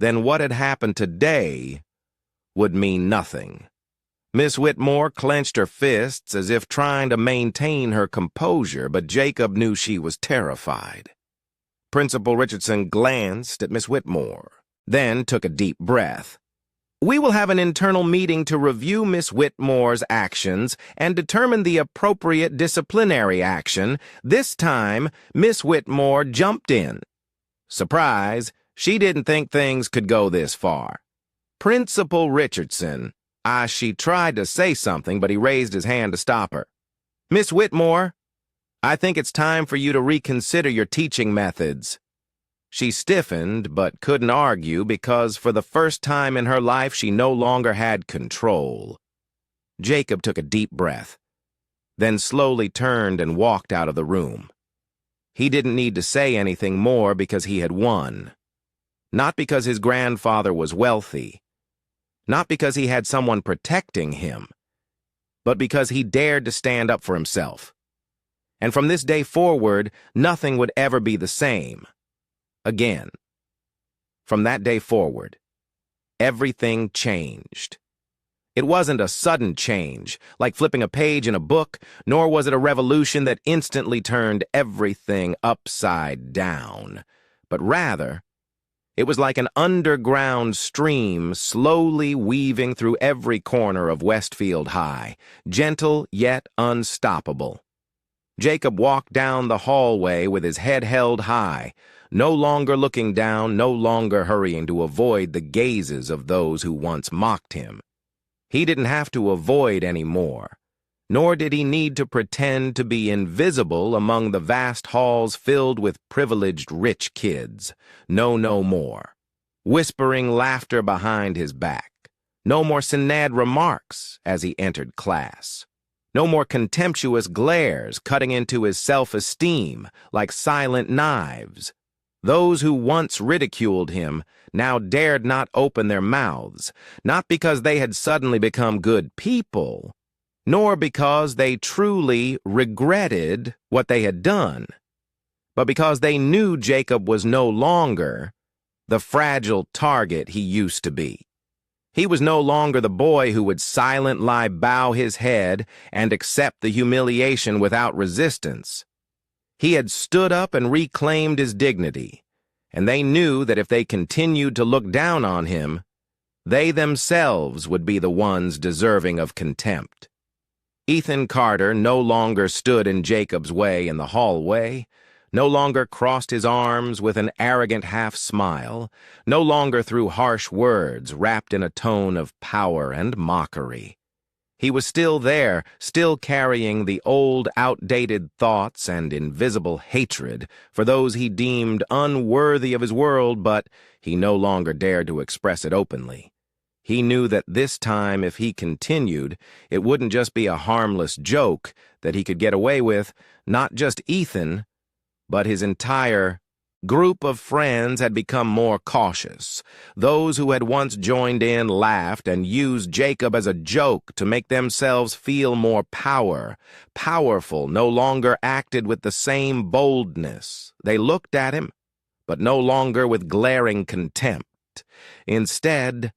then what had happened today would mean nothing. Miss Whitmore clenched her fists as if trying to maintain her composure, but Jacob knew she was terrified. Principal Richardson glanced at Miss Whitmore, then took a deep breath. We will have an internal meeting to review Miss Whitmore's actions and determine the appropriate disciplinary action. This time, Miss Whitmore jumped in. Surprise, she didn't think things could go this far. Principal Richardson, she tried to say something, but he raised his hand to stop her. Miss Whitmore, I think it's time for you to reconsider your teaching methods. She stiffened, but couldn't argue because for the first time in her life she no longer had control. Jacob took a deep breath, then slowly turned and walked out of the room. He didn't need to say anything more because he had won. Not because his grandfather was wealthy, not because he had someone protecting him, but because he dared to stand up for himself. And from this day forward, nothing would ever be the same. Again. From that day forward, everything changed. It wasn't a sudden change, like flipping a page in a book, nor was it a revolution that instantly turned everything upside down, but rather, it was like an underground stream slowly weaving through every corner of Westfield High, gentle yet unstoppable. Jacob walked down the hallway with his head held high, no longer looking down, no longer hurrying to avoid the gazes of those who once mocked him. He didn't have to avoid any more, nor did he need to pretend to be invisible among the vast halls filled with privileged rich kids. No more. Whispering laughter behind his back. No more snide remarks as he entered class. No more contemptuous glares cutting into his self-esteem like silent knives. Those who once ridiculed him now dared not open their mouths, not because they had suddenly become good people, nor because they truly regretted what they had done, but because they knew Jacob was no longer the fragile target he used to be. He was no longer the boy who would silently bow his head and accept the humiliation without resistance. He had stood up and reclaimed his dignity, and they knew that if they continued to look down on him, they themselves would be the ones deserving of contempt. Ethan Carter no longer stood in Jacob's way in the hallway, no longer crossed his arms with an arrogant half-smile, no longer threw harsh words wrapped in a tone of power and mockery. He was still there, still carrying the old, outdated thoughts and invisible hatred for those he deemed unworthy of his world, but he no longer dared to express it openly. He knew that this time, if he continued, it wouldn't just be a harmless joke that he could get away with. Not just Ethan, but his entire group of friends had become more cautious. Those who had once joined in laughed and used Jacob as a joke to make themselves feel more powerful, no longer acted with the same boldness. They looked at him, but no longer with glaring contempt. Instead,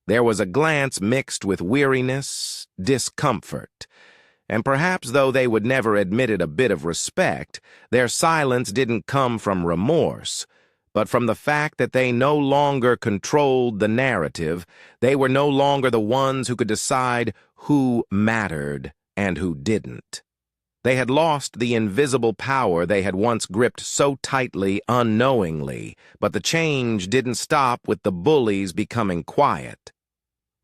there was a glance mixed with weariness, discomfort, and perhaps though they would never admit it, a bit of respect. Their silence didn't come from remorse, but from the fact that they no longer controlled the narrative. They were no longer the ones who could decide who mattered and who didn't. They had lost the invisible power they had once gripped so tightly unknowingly, but the change didn't stop with the bullies becoming quiet.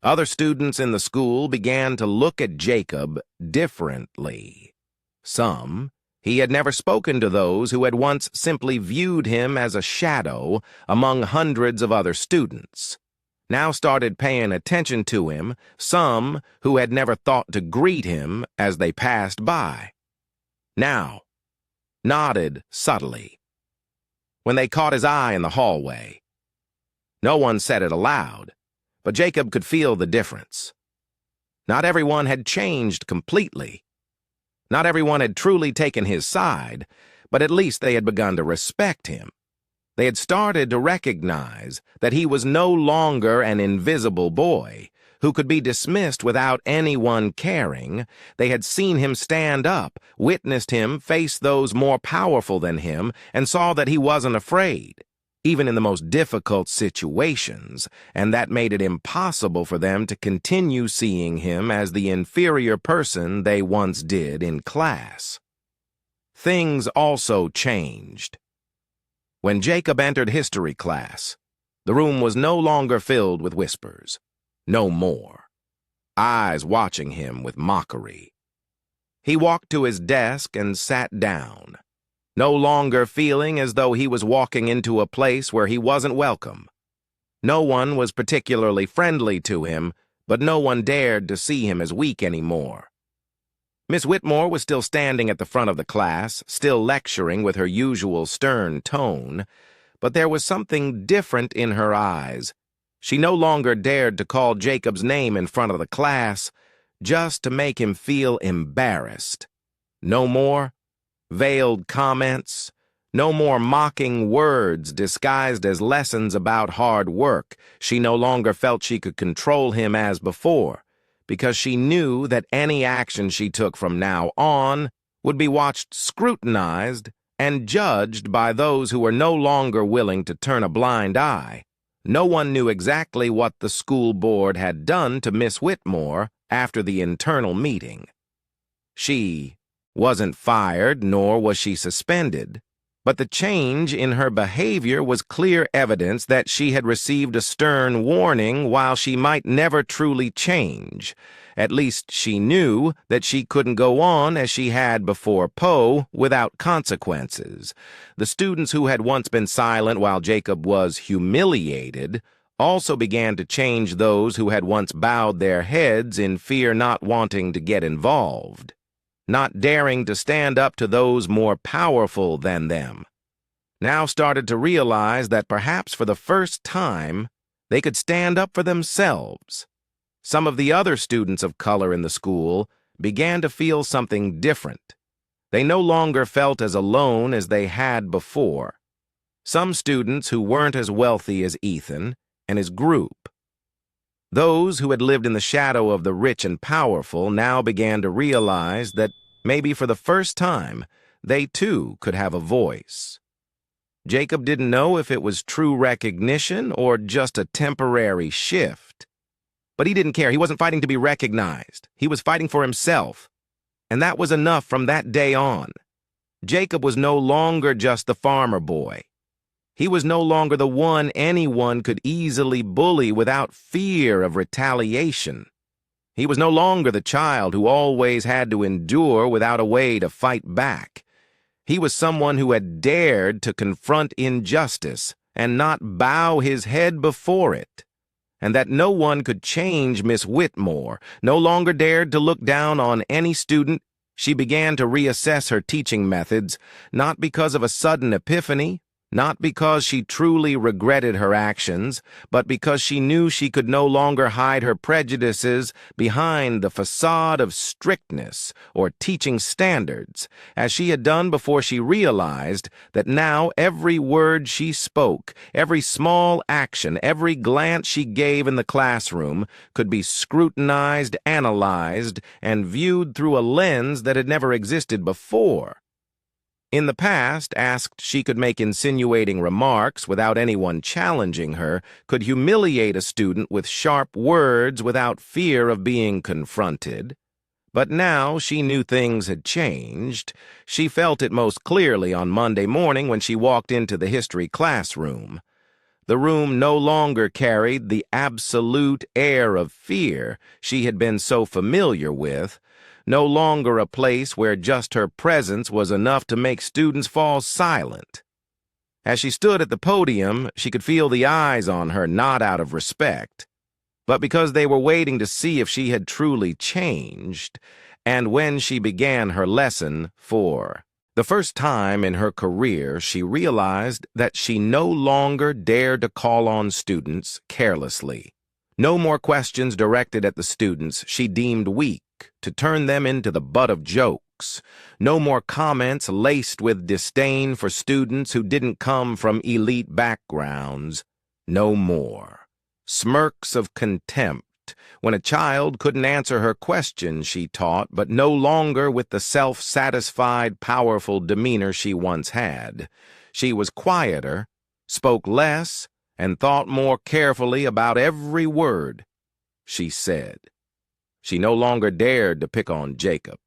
Other students in the school began to look at Jacob differently. Some, he had never spoken to those who had once simply viewed him as a shadow among hundreds of other students, now started paying attention to him, some who had never thought to greet him as they passed by. Now, nodded subtly when they caught his eye in the hallway. No one said it aloud, but Jacob could feel the difference. Not everyone had changed completely. Not everyone had truly taken his side, but at least they had begun to respect him. They had started to recognize that he was no longer an invisible boy who could be dismissed without anyone caring. They had seen him stand up, witnessed him face those more powerful than him, and saw that he wasn't afraid, even in the most difficult situations, and that made it impossible for them to continue seeing him as the inferior person they once did in class. Things also changed. When Jacob entered history class, the room was no longer filled with whispers. No more. Eyes watching him with mockery. He walked to his desk and sat down, no longer feeling as though he was walking into a place where he wasn't welcome. No one was particularly friendly to him, but no one dared to see him as weak anymore. Miss Whitmore was still standing at the front of the class, still lecturing with her usual stern tone, but there was something different in her eyes. She no longer dared to call Jacob's name in front of the class, just to make him feel embarrassed. No more veiled comments, no more mocking words disguised as lessons about hard work. She no longer felt she could control him as before, because she knew that any action she took from now on would be watched, scrutinized, and judged by those who were no longer willing to turn a blind eye. No one knew exactly what the school board had done to Miss Whitmore after the internal meeting. She wasn't fired, nor was she suspended, but the change in her behavior was clear evidence that she had received a stern warning. While she might never truly change, at least she knew that she couldn't go on as she had before Poe without consequences. The students who had once been silent while Jacob was humiliated also began to change. Those who had once bowed their heads in fear, not wanting to get involved, not daring to stand up to those more powerful than them, now started to realize that perhaps for the first time they could stand up for themselves. Some of the other students of color in the school began to feel something different. They no longer felt as alone as they had before. Some students who weren't as wealthy as Ethan and his group. Those who had lived in the shadow of the rich and powerful now began to realize that maybe for the first time, they too could have a voice. Jacob didn't know if it was true recognition or just a temporary shift. But he didn't care. He wasn't fighting to be recognized. He was fighting for himself. And that was enough from that day on. Jacob was no longer just the farmer boy. He was no longer the one anyone could easily bully without fear of retaliation. He was no longer the child who always had to endure without a way to fight back. He was someone who had dared to confront injustice and not bow his head before it. And that no one could change Miss Whitmore, no longer dared to look down on any student. She began to reassess her teaching methods, not because of a sudden epiphany, not because she truly regretted her actions, but because she knew she could no longer hide her prejudices behind the facade of strictness or teaching standards, as she had done before she realized that now every word she spoke, every small action, every glance she gave in the classroom could be scrutinized, analyzed, and viewed through a lens that had never existed before. In the past, asked she could make insinuating remarks without anyone challenging her, could humiliate a student with sharp words without fear of being confronted. But now she knew things had changed. She felt it most clearly on Monday morning when she walked into the history classroom. The room no longer carried the absolute air of fear she had been so familiar with, no longer a place where just her presence was enough to make students fall silent. As she stood at the podium, she could feel the eyes on her, not out of respect, but because they were waiting to see if she had truly changed, and when she began her lesson, for the first time in her career, she realized that she no longer dared to call on students carelessly. No more questions directed at the students she deemed weak, to turn them into the butt of jokes. No more comments laced with disdain for students who didn't come from elite backgrounds. No more smirks of contempt when a child couldn't answer her question, she taught, but no longer with the self-satisfied, powerful demeanor she once had. She was quieter, spoke less, and thought more carefully about every word she said. She no longer dared to pick on Jacob.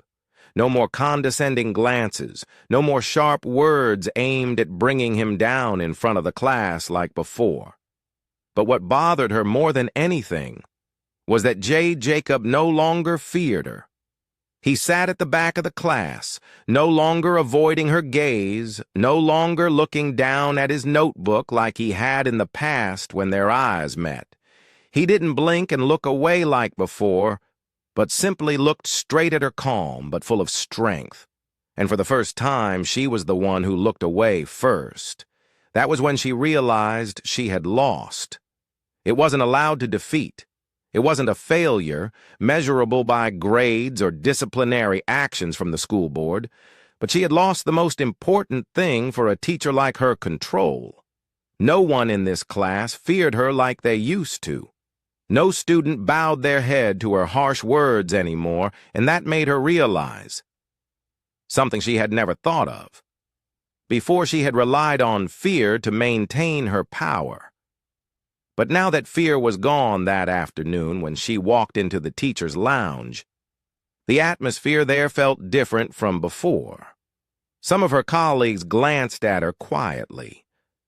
No more condescending glances, no more sharp words aimed at bringing him down in front of the class like before. But what bothered her more than anything was that Jacob no longer feared her. He sat at the back of the class, no longer avoiding her gaze, no longer looking down at his notebook like he had in the past when their eyes met. He didn't blink and look away like before, but simply looked straight at her, calm but full of strength. And for the first time, she was the one who looked away first. That was when she realized she had lost. It wasn't allowed to defeat. It wasn't a failure, measurable by grades or disciplinary actions from the school board, but she had lost the most important thing for a teacher like her: control. No one in this class feared her like they used to. No student bowed their head to her harsh words anymore, and that made her realize something she had never thought of. Before, she had relied on fear to maintain her power. But now that fear was gone that afternoon when she walked into the teacher's lounge, the atmosphere there felt different from before. Some of her colleagues glanced at her quietly.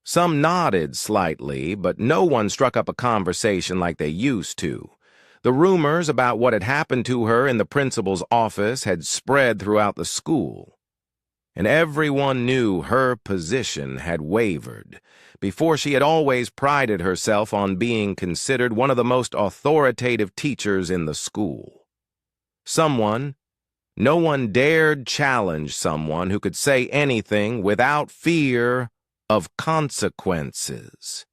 Some nodded slightly, but no one struck up a conversation like they used to. The rumors about what had happened to her in the principal's office had spread throughout the school, and everyone knew her position had wavered. Before, she had always prided herself on being considered one of the most authoritative teachers in the school. No one dared challenge someone who could say anything without fear of consequences.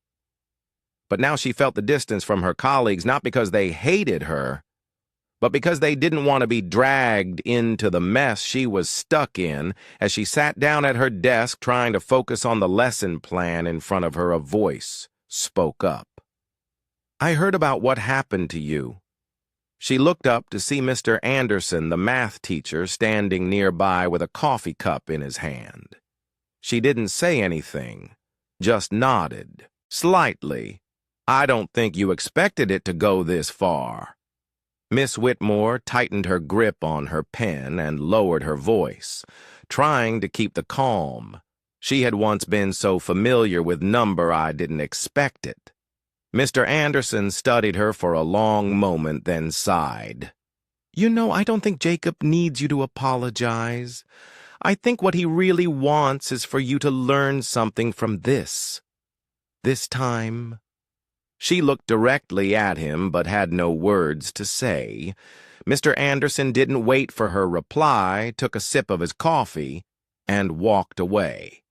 But now she felt the distance from her colleagues, not because they hated her, but because they didn't want to be dragged into the mess she was stuck in, as she sat down at her desk trying to focus on the lesson plan in front of her, a voice spoke up. "I heard about what happened to you." She looked up to see Mr. Anderson, the math teacher, standing nearby with a coffee cup in his hand. She didn't say anything, just nodded, slightly. "I don't think you expected it to go this far." Miss Whitmore tightened her grip on her pen and lowered her voice, trying to keep the calm. She had once been so familiar with number I didn't expect it. Mr. Anderson studied her for a long moment, then sighed. "You know, I don't think Jacob needs you to apologize. I think what he really wants is for you to learn something from this. This time." She looked directly at him but had no words to say. Mr. Anderson didn't wait for her reply, took a sip of his coffee, and walked away,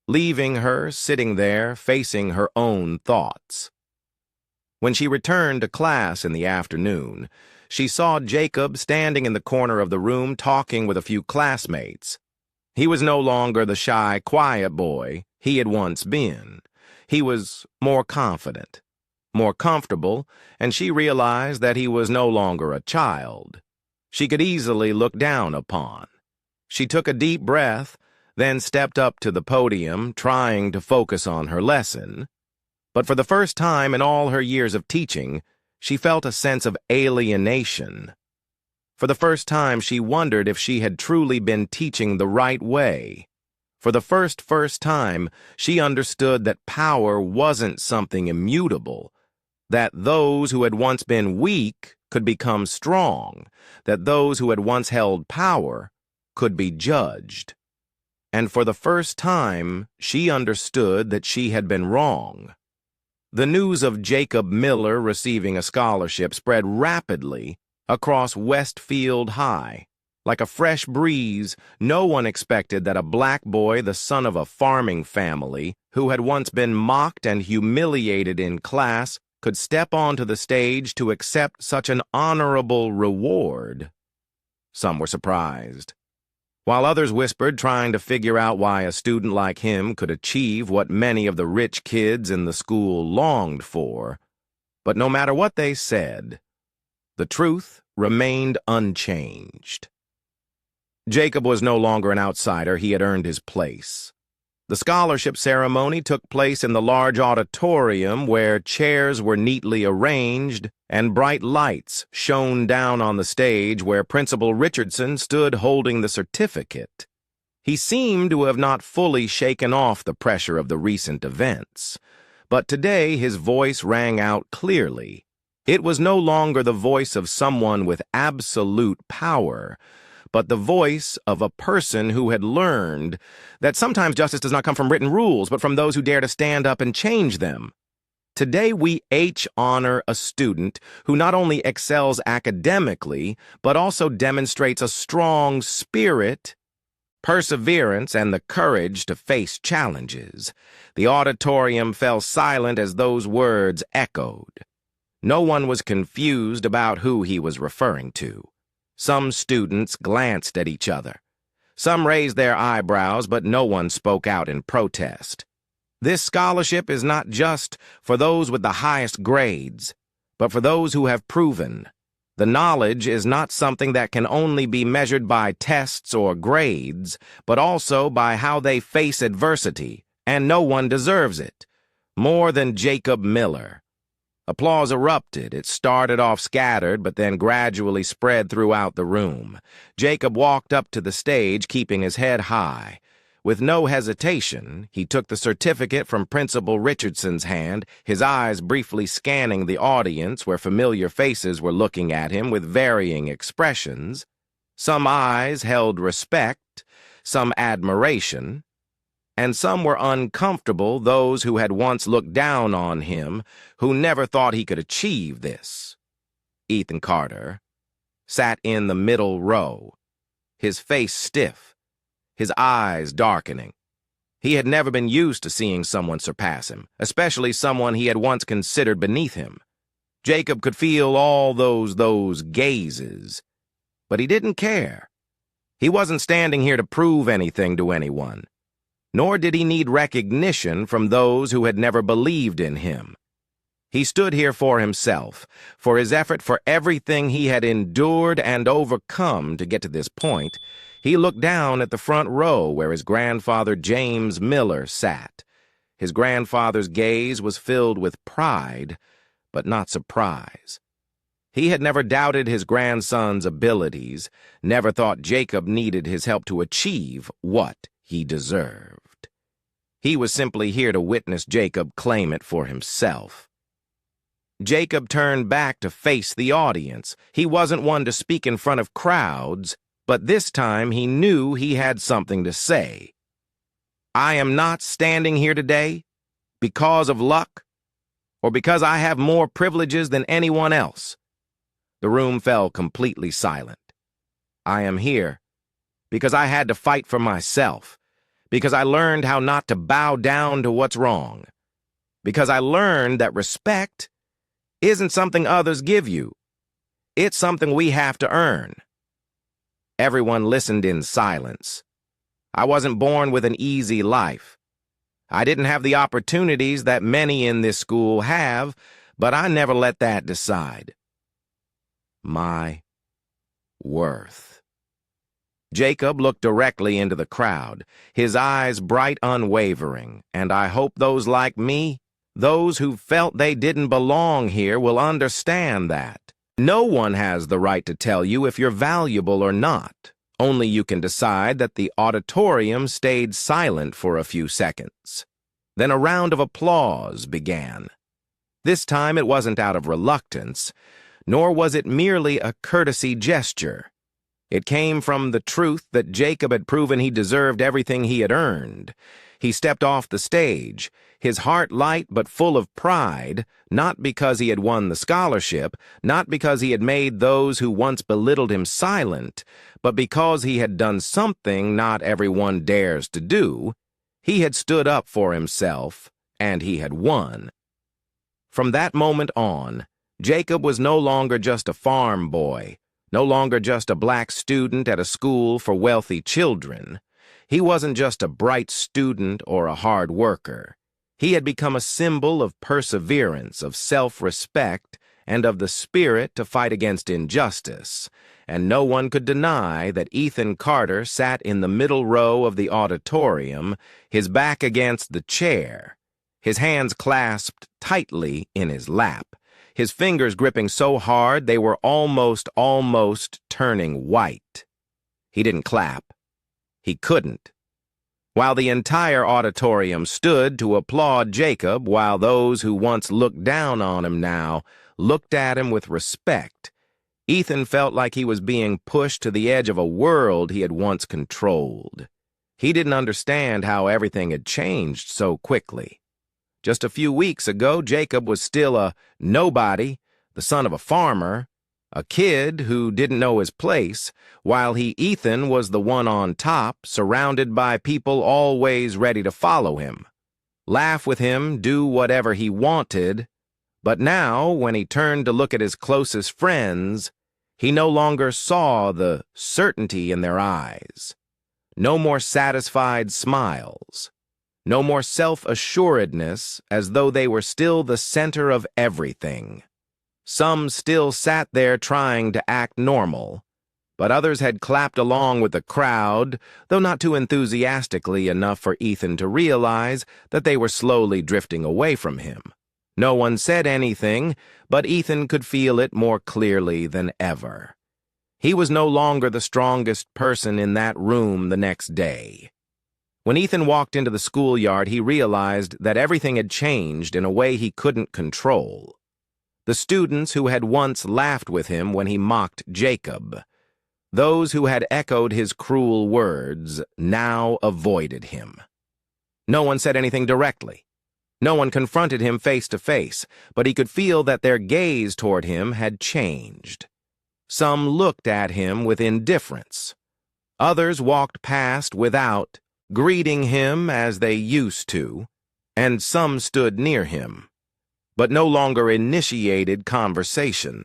leaving her sitting there facing her own thoughts. When she returned to class in the afternoon, she saw Jacob standing in the corner of the room talking with a few classmates. He was no longer the shy, quiet boy he had once been. He was more confident, more comfortable, and she realized that he was no longer a child she could easily look down upon. She took a deep breath, then stepped up to the podium, trying to focus on her lesson. But for the first time in all her years of teaching, she felt a sense of alienation. For the first time, she wondered if she had truly been teaching the right way. For the first time, she understood that power wasn't something immutable, that those who had once been weak could become strong, that those who had once held power could be judged. And for the first time, she understood that she had been wrong. The news of Jacob Miller receiving a scholarship spread rapidly across Westfield High. Like a fresh breeze, no one expected that a black boy, the son of a farming family, who had once been mocked and humiliated in class, could step onto the stage to accept such an honorable reward. Some were surprised, while others whispered, trying to figure out why a student like him could achieve what many of the rich kids in the school longed for. But no matter what they said, the truth remained unchanged. Jacob was no longer an outsider. He had earned his place. The scholarship ceremony took place in the large auditorium where chairs were neatly arranged and bright lights shone down on the stage where Principal Richardson stood holding the certificate. He seemed to have not fully shaken off the pressure of the recent events, but today his voice rang out clearly. It was no longer the voice of someone with absolute power, but the voice of a person who had learned that sometimes justice does not come from written rules, but from those who dare to stand up and change them. Today we honor a student who not only excels academically, but also demonstrates a strong spirit, perseverance, and the courage to face challenges. The auditorium fell silent as those words echoed. No one was confused about who he was referring to. Some students glanced at each other. Some raised their eyebrows, but no one spoke out in protest. This scholarship is not just for those with the highest grades, but for those who have proven. The knowledge is not something that can only be measured by tests or grades, but also by how they face adversity, and no one deserves it more than Jacob Miller. Applause erupted. It started off scattered, but then gradually spread throughout the room. Jacob walked up to the stage, keeping his head high. With no hesitation, he took the certificate from Principal Richardson's hand, his eyes briefly scanning the audience where familiar faces were looking at him with varying expressions. Some eyes held respect, some admiration, and some were uncomfortable, those who had once looked down on him, who never thought he could achieve this. Ethan Carter sat in the middle row, his face stiff, his eyes darkening. He had never been used to seeing someone surpass him, especially someone he had once considered beneath him. Jacob could feel all those gazes, but he didn't care. He wasn't standing here to prove anything to anyone, nor did he need recognition from those who had never believed in him. He stood here for himself, for his effort, for everything he had endured and overcome to get to this point. He looked down at the front row where his grandfather James Miller sat. His grandfather's gaze was filled with pride, but not surprise. He had never doubted his grandson's abilities, never thought Jacob needed his help to achieve what he deserved. He was simply here to witness Jacob claim it for himself. Jacob turned back to face the audience. He wasn't one to speak in front of crowds, but this time he knew he had something to say. I am not standing here today because of luck or because I have more privileges than anyone else. The room fell completely silent. I am here because I had to fight for myself, because I learned how not to bow down to what's wrong, because I learned that respect isn't something others give you. It's something we have to earn. Everyone listened in silence. I wasn't born with an easy life. I didn't have the opportunities that many in this school have, but I never let that decide my worth. Jacob looked directly into the crowd, his eyes bright, unwavering, and I hope those like me, those who felt they didn't belong here, will understand that. No one has the right to tell you if you're valuable or not. Only you can decide that the auditorium stayed silent for a few seconds. Then a round of applause began. This time it wasn't out of reluctance, nor was it merely a courtesy gesture. It came from the truth that Jacob had proven he deserved everything he had earned. He stepped off the stage, his heart light but full of pride, not because he had won the scholarship, not because he had made those who once belittled him silent, but because he had done something not everyone dares to do. He had stood up for himself, and he had won. From that moment on, Jacob was no longer just a farm boy, no longer just a black student at a school for wealthy children. He wasn't just a bright student or a hard worker. He had become a symbol of perseverance, of self-respect, and of the spirit to fight against injustice. And no one could deny that Ethan Carter sat in the middle row of the auditorium, his back against the chair, his hands clasped tightly in his lap, his fingers gripping so hard they were almost turning white. He didn't clap. He couldn't. While the entire auditorium stood to applaud Jacob, while those who once looked down on him now looked at him with respect, Ethan felt like he was being pushed to the edge of a world he had once controlled. He didn't understand how everything had changed so quickly. Just a few weeks ago, Jacob was still a nobody, the son of a farmer, a kid who didn't know his place, while Ethan was the one on top, surrounded by people always ready to follow him, laugh with him, do whatever he wanted. But now, when he turned to look at his closest friends, he no longer saw the certainty in their eyes. No more satisfied smiles. No more self-assuredness, as though they were still the center of everything. Some still sat there trying to act normal, but others had clapped along with the crowd, though not too enthusiastically enough for Ethan to realize that they were slowly drifting away from him. No one said anything, but Ethan could feel it more clearly than ever. He was no longer the strongest person in that room the next day. When Ethan walked into the schoolyard, he realized that everything had changed in a way he couldn't control. The students who had once laughed with him when he mocked Jacob, those who had echoed his cruel words, now avoided him. No one said anything directly. No one confronted him face to face, but he could feel that their gaze toward him had changed. Some looked at him with indifference. Others walked past without greeting him as they used to, and some stood near him. but no longer initiated conversation.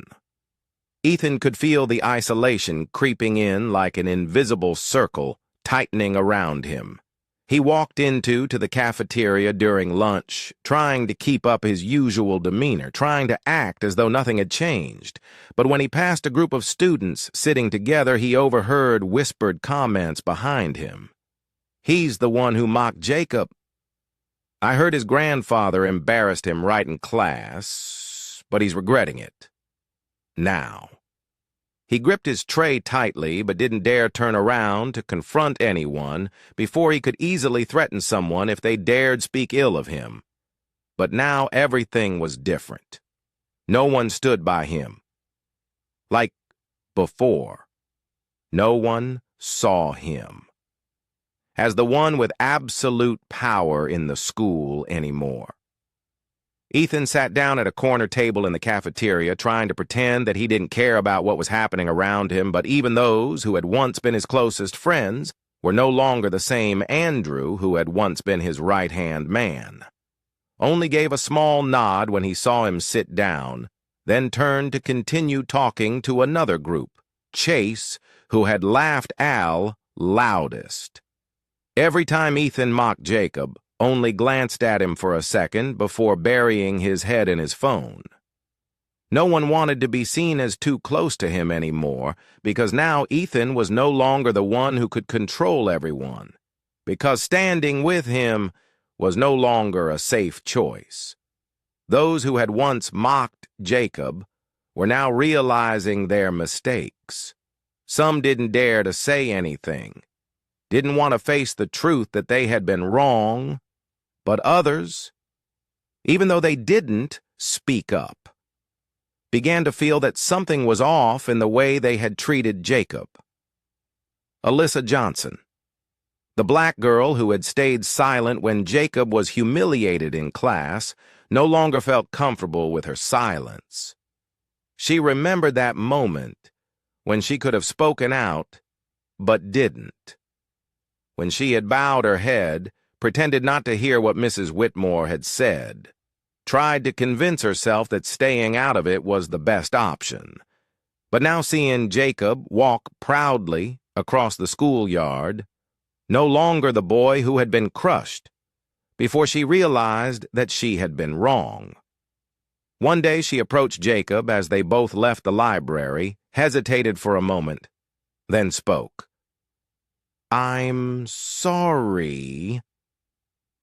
Ethan could feel the isolation creeping in like an invisible circle, tightening around him. He walked to the cafeteria during lunch, trying to keep up his usual demeanor, trying to act as though nothing had changed. But when he passed a group of students sitting together, he overheard whispered comments behind him. "He's the one who mocked Jacob. I heard his grandfather embarrassed him right in class, but he's regretting it now." He gripped his tray tightly but didn't dare turn around to confront anyone before he could easily threaten someone if they dared speak ill of him. But now everything was different. No one stood by him. Like before, no one saw him as the one with absolute power in the school anymore. Ethan sat down at a corner table in the cafeteria, trying to pretend that he didn't care about what was happening around him, but even those who had once been his closest friends were no longer the same Andrew who had once been his right-hand man. Only gave a small nod when he saw him sit down, then turned to continue talking to another group, Chase, who had laughed Al loudest. Every time Ethan mocked Jacob, only glanced at him for a second before burying his head in his phone. No one wanted to be seen as too close to him anymore, because now Ethan was no longer the one who could control everyone, because standing with him was no longer a safe choice. Those who had once mocked Jacob were now realizing their mistakes. Some didn't dare to say anything, didn't want to face the truth that they had been wrong, but others, even though they didn't speak up, began to feel that something was off in the way they had treated Jacob. Alyssa Johnson, the black girl who had stayed silent when Jacob was humiliated in class, no longer felt comfortable with her silence. She remembered that moment when she could have spoken out, but didn't. When she had bowed her head, pretended not to hear what Mrs. Whitmore had said, tried to convince herself that staying out of it was the best option. But now seeing Jacob walk proudly across the schoolyard, no longer the boy who had been crushed, before she realized that she had been wrong. One day she approached Jacob as they both left the library, hesitated for a moment, then spoke. "I'm sorry."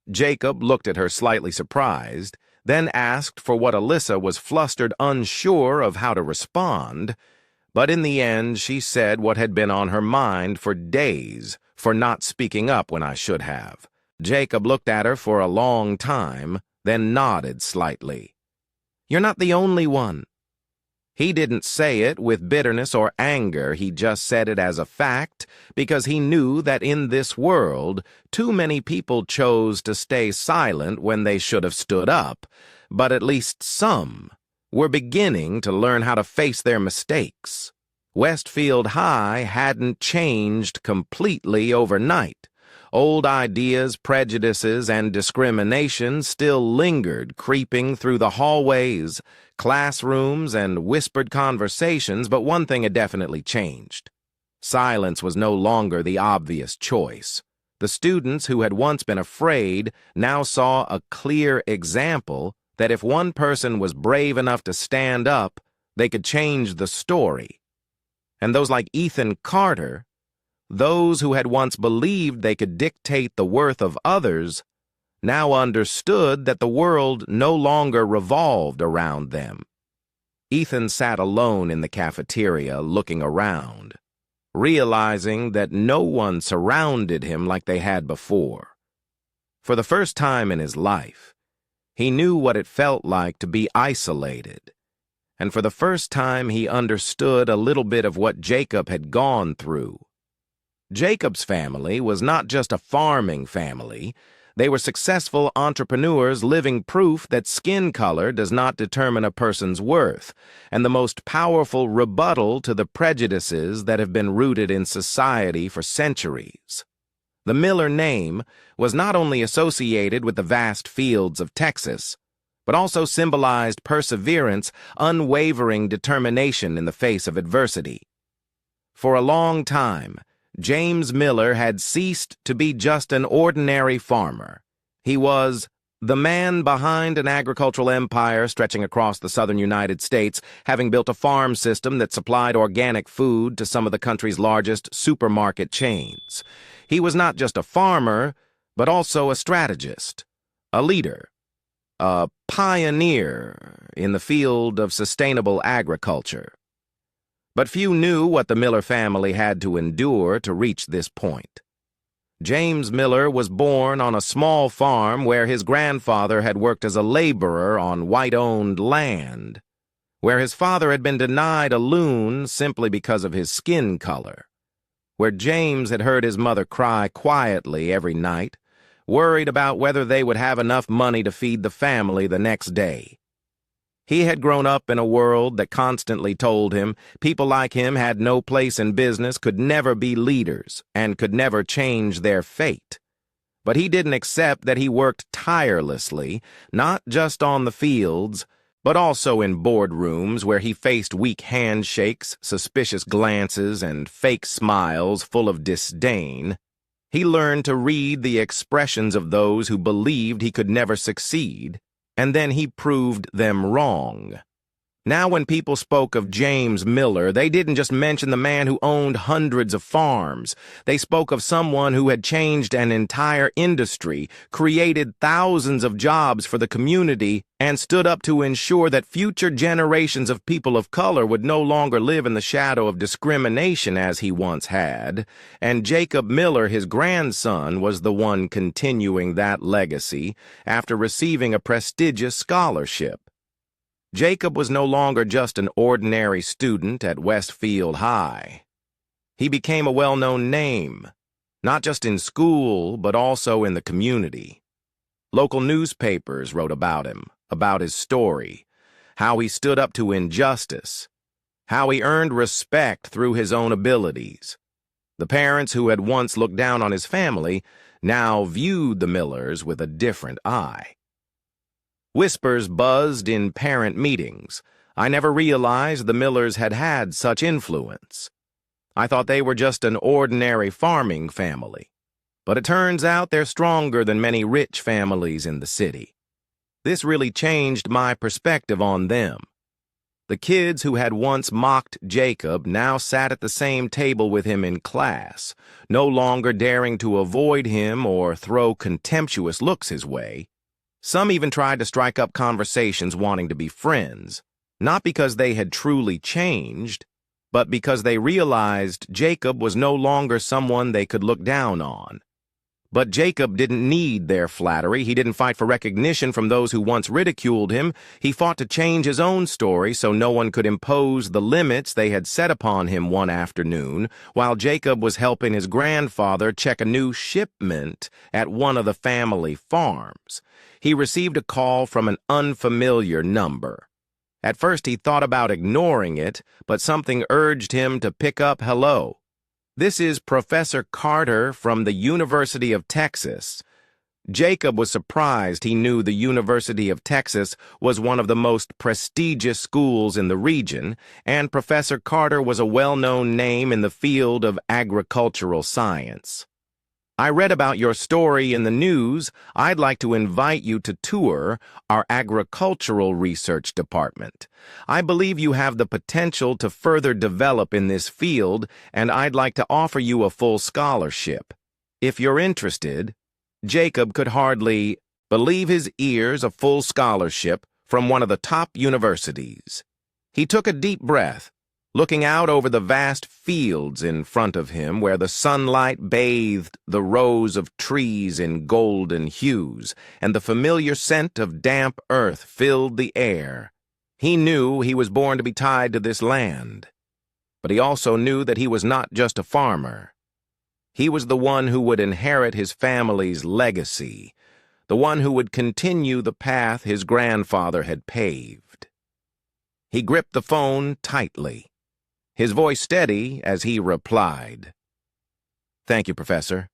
Jacob looked at her slightly surprised, then asked for what Alyssa was flustered, unsure of how to respond, but in the end she said what had been on her mind for days, for not speaking up when I should have. Jacob looked at her for a long time, then nodded slightly. "You're not the only one." He didn't say it with bitterness or anger, he just said it as a fact, because he knew that in this world, too many people chose to stay silent when they should have stood up, but at least some were beginning to learn how to face their mistakes. Westfield High hadn't changed completely overnight. Old ideas, prejudices, and discrimination still lingered, creeping through the hallways, classrooms, and whispered conversations, but one thing had definitely changed. Silence was no longer the obvious choice. The students who had once been afraid now saw a clear example that if one person was brave enough to stand up, they could change the story. And those like Ethan Carter, those who had once believed they could dictate the worth of others, now understood that the world no longer revolved around them. Ethan sat alone in the cafeteria, looking around, realizing that no one surrounded him like they had before. For the first time in his life, he knew what it felt like to be isolated, and for the first time he understood a little bit of what Jacob had gone through. Jacob's family was not just a farming family. They were successful entrepreneurs living proof that skin color does not determine a person's worth, and the most powerful rebuttal to the prejudices that have been rooted in society for centuries. The Miller name was not only associated with the vast fields of Texas, but also symbolized perseverance, unwavering determination in the face of adversity. For a long time, James Miller had ceased to be just an ordinary farmer. He was the man behind an agricultural empire stretching across the southern United States, having built a farm system that supplied organic food to some of the country's largest supermarket chains. He was not just a farmer, but also a strategist, a leader, a pioneer in the field of sustainable agriculture. But few knew what the Miller family had to endure to reach this point. James Miller was born on a small farm where his grandfather had worked as a laborer on white-owned land, where his father had been denied a loon simply because of his skin color, where James had heard his mother cry quietly every night, worried about whether they would have enough money to feed the family the next day. He had grown up in a world that constantly told him people like him had no place in business, could never be leaders, and could never change their fate. But he didn't accept that he worked tirelessly, not just on the fields, but also in boardrooms where he faced weak handshakes, suspicious glances, and fake smiles full of disdain. He learned to read the expressions of those who believed he could never succeed, and then he proved them wrong. Now when people spoke of James Miller, they didn't just mention the man who owned hundreds of farms. They spoke of someone who had changed an entire industry, created thousands of jobs for the community, and stood up to ensure that future generations of people of color would no longer live in the shadow of discrimination as he once had. And Jacob Miller, his grandson, was the one continuing that legacy after receiving a prestigious scholarship. Jacob was no longer just an ordinary student at Westfield High. He became a well-known name, not just in school, but also in the community. Local newspapers wrote about him, about his story, how he stood up to injustice, how he earned respect through his own abilities. The parents who had once looked down on his family now viewed the Millers with a different eye. Whispers buzzed in parent meetings. I never realized the Millers had had such influence. I thought they were just an ordinary farming family. But it turns out they're stronger than many rich families in the city. This really changed my perspective on them. The kids who had once mocked Jacob now sat at the same table with him in class, no longer daring to avoid him or throw contemptuous looks his way. Some even tried to strike up conversations wanting to be friends, not because they had truly changed, but because they realized Jacob was no longer someone they could look down on. But Jacob didn't need their flattery. He didn't fight for recognition from those who once ridiculed him. He fought to change his own story so no one could impose the limits they had set upon him one afternoon, while Jacob was helping his grandfather check a new shipment at one of the family farms. He received a call from an unfamiliar number. At first he thought about ignoring it, but something urged him to pick up hello. "This is Professor Carter from the University of Texas." Jacob was surprised he knew the University of Texas was one of the most prestigious schools in the region, and Professor Carter was a well-known name in the field of agricultural science. "I read about your story in the news. I'd like to invite you to tour our agricultural research department. I believe you have the potential to further develop in this field, and I'd like to offer you a full scholarship. If you're interested." Jacob could hardly believe his ears. A full scholarship from one of the top universities. He took a deep breath, looking out over the vast fields in front of him where the sunlight bathed the rows of trees in golden hues, and the familiar scent of damp earth filled the air. He knew he was born to be tied to this land, but he also knew that he was not just a farmer. He was the one who would inherit his family's legacy, the one who would continue the path his grandfather had paved. He gripped the phone tightly, his voice steady as he replied, "Thank you, Professor.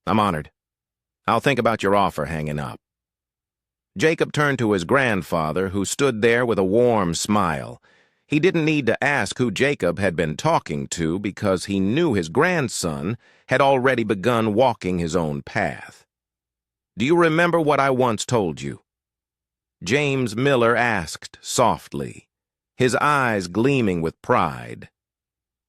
I'm honored. I'll think about your offer hanging up." Jacob turned to his grandfather, who stood there with a warm smile. He didn't need to ask who Jacob had been talking to because he knew his grandson had already begun walking his own path. "Do you remember what I once told you?" James Miller asked softly, his eyes gleaming with pride.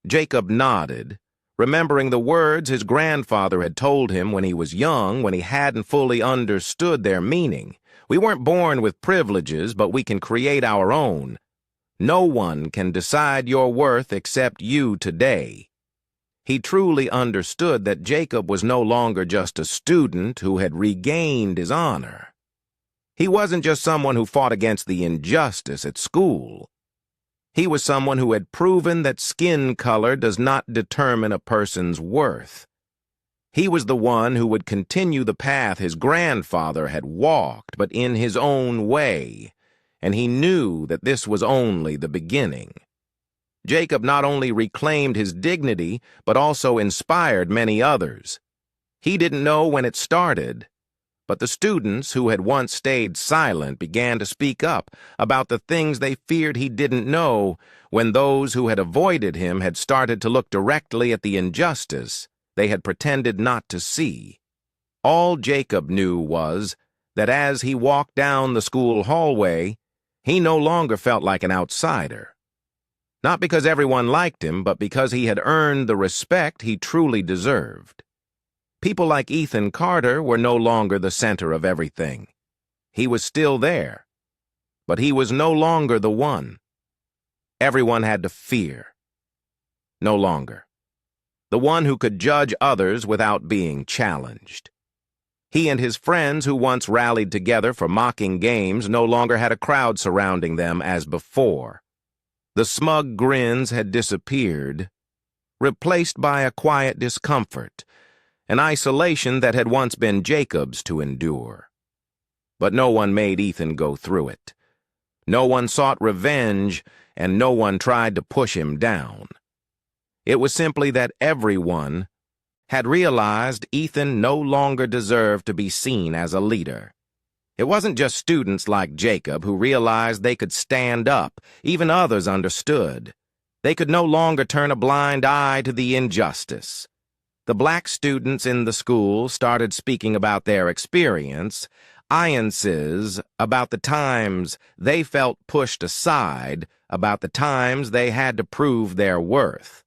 Jacob nodded, remembering the words his grandfather had told him when he was young, when he hadn't fully understood their meaning. "We weren't born with privileges, but we can create our own. No one can decide your worth except you today." He truly understood that Jacob was no longer just a student who had regained his honor. He wasn't just someone who fought against the injustice at school. He was someone who had proven that skin color does not determine a person's worth. He was the one who would continue the path his grandfather had walked, but in his own way, and he knew that this was only the beginning. Jacob not only reclaimed his dignity, but also inspired many others. He didn't know when it started, but the students who had once stayed silent began to speak up about the things they feared he didn't know when those who had avoided him had started to look directly at the injustice they had pretended not to see. All Jacob knew was that as he walked down the school hallway, he no longer felt like an outsider. Not because everyone liked him, but because he had earned the respect he truly deserved. People like Ethan Carter were no longer the center of everything. He was still there, but he was no longer the one everyone had to fear. No longer. The one who could judge others without being challenged. He and his friends who once rallied together for mocking games no longer had a crowd surrounding them as before. The smug grins had disappeared, replaced by a quiet discomfort, an isolation that had once been Jacob's to endure. But no one made Ethan go through it. No one sought revenge, and no one tried to push him down. It was simply that everyone had realized Ethan no longer deserved to be seen as a leader. It wasn't just students like Jacob who realized they could stand up. Even others understood. They could no longer turn a blind eye to the injustice. The black students in the school started speaking about their experiences about the times they felt pushed aside, about the times they had to prove their worth.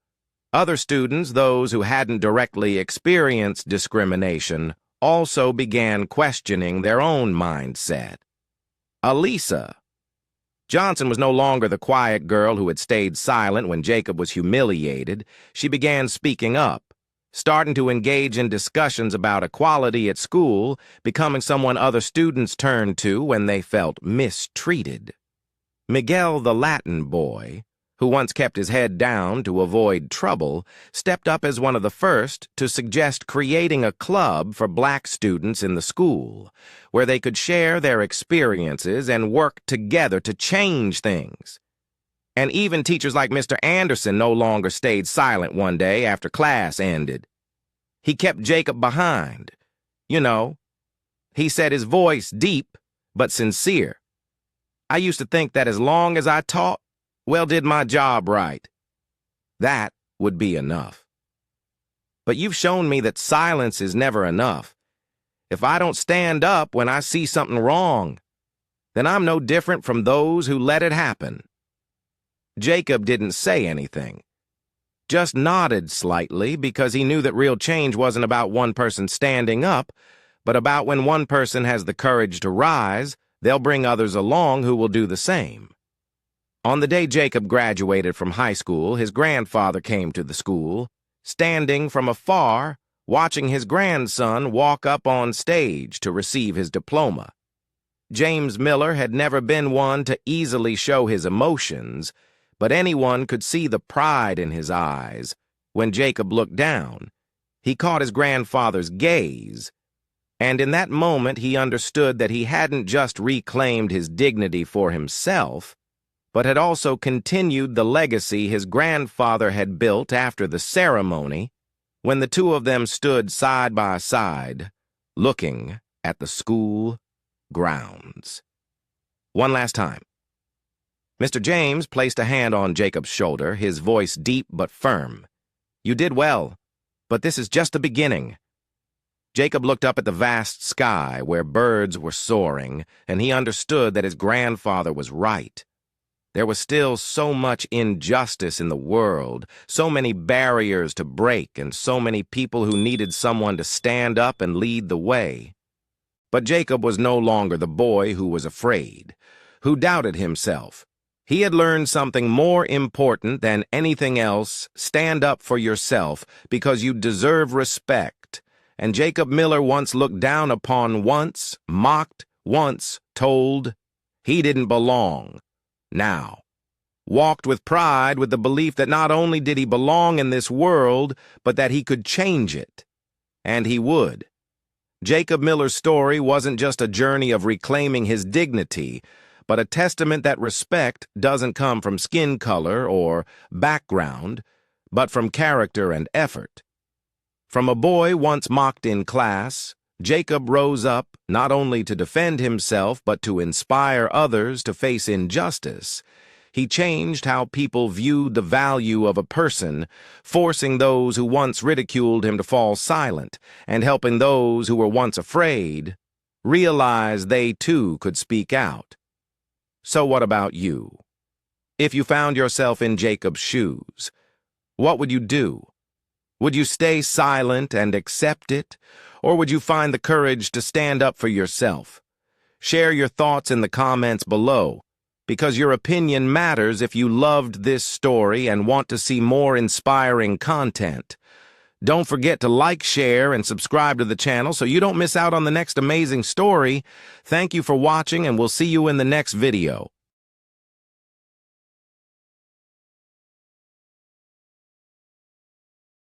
Other students, those who hadn't directly experienced discrimination, also began questioning their own mindset. Alisa Johnson was no longer the quiet girl who had stayed silent when Jacob was humiliated. She began speaking up, starting to engage in discussions about equality at school, becoming someone other students turned to when they felt mistreated. Miguel, the Latin boy, who once kept his head down to avoid trouble, stepped up as one of the first to suggest creating a club for black students in the school, where they could share their experiences and work together to change things. And even teachers like Mr. Anderson no longer stayed silent one day after class ended. He kept Jacob behind. You know, he said, his voice deep but sincere. "I used to think that as long as I taught, did my job right. That would be enough. But you've shown me that silence is never enough. If I don't stand up when I see something wrong, then I'm no different from those who let it happen." Jacob didn't say anything, just nodded slightly because he knew that real change wasn't about one person standing up, but about when one person has the courage to rise, they'll bring others along who will do the same. On the day Jacob graduated from high school, his grandfather came to the school, standing from afar, watching his grandson walk up on stage to receive his diploma. James Miller had never been one to easily show his emotions, but anyone could see the pride in his eyes. When Jacob looked down, he caught his grandfather's gaze, and in that moment he understood that he hadn't just reclaimed his dignity for himself, but had also continued the legacy his grandfather had built after the ceremony, when the two of them stood side by side, looking at the school grounds. One last time. Mr. James placed a hand on Jacob's shoulder, his voice deep but firm. You did well, but this is just the beginning. Jacob looked up at the vast sky where birds were soaring, and he understood that his grandfather was right. There was still so much injustice in the world, so many barriers to break, and so many people who needed someone to stand up and lead the way. But Jacob was no longer the boy who was afraid, who doubted himself. He had learned something more important than anything else: stand up for yourself because you deserve respect. And Jacob Miller once looked down upon, once mocked, once told he didn't belong. Now walked with pride, with the belief that not only did he belong in this world, but that he could change it. And he would. Jacob Miller's story wasn't just a journey of reclaiming his dignity, but a testament that respect doesn't come from skin color or background, but from character and effort. From a boy once mocked in class, Jacob rose up not only to defend himself but to inspire others to face injustice. He changed how people viewed the value of a person, forcing those who once ridiculed him to fall silent, and helping those who were once afraid realize they too could speak out. So what about you? If you found yourself in Jacob's shoes, what would you do? Would you stay silent and accept it, or would you find the courage to stand up for yourself? Share your thoughts in the comments below, because your opinion matters if you loved this story and want to see more inspiring content. Don't forget to like, share, and subscribe to the channel so you don't miss out on the next amazing story. Thank you for watching, and we'll see you in the next video.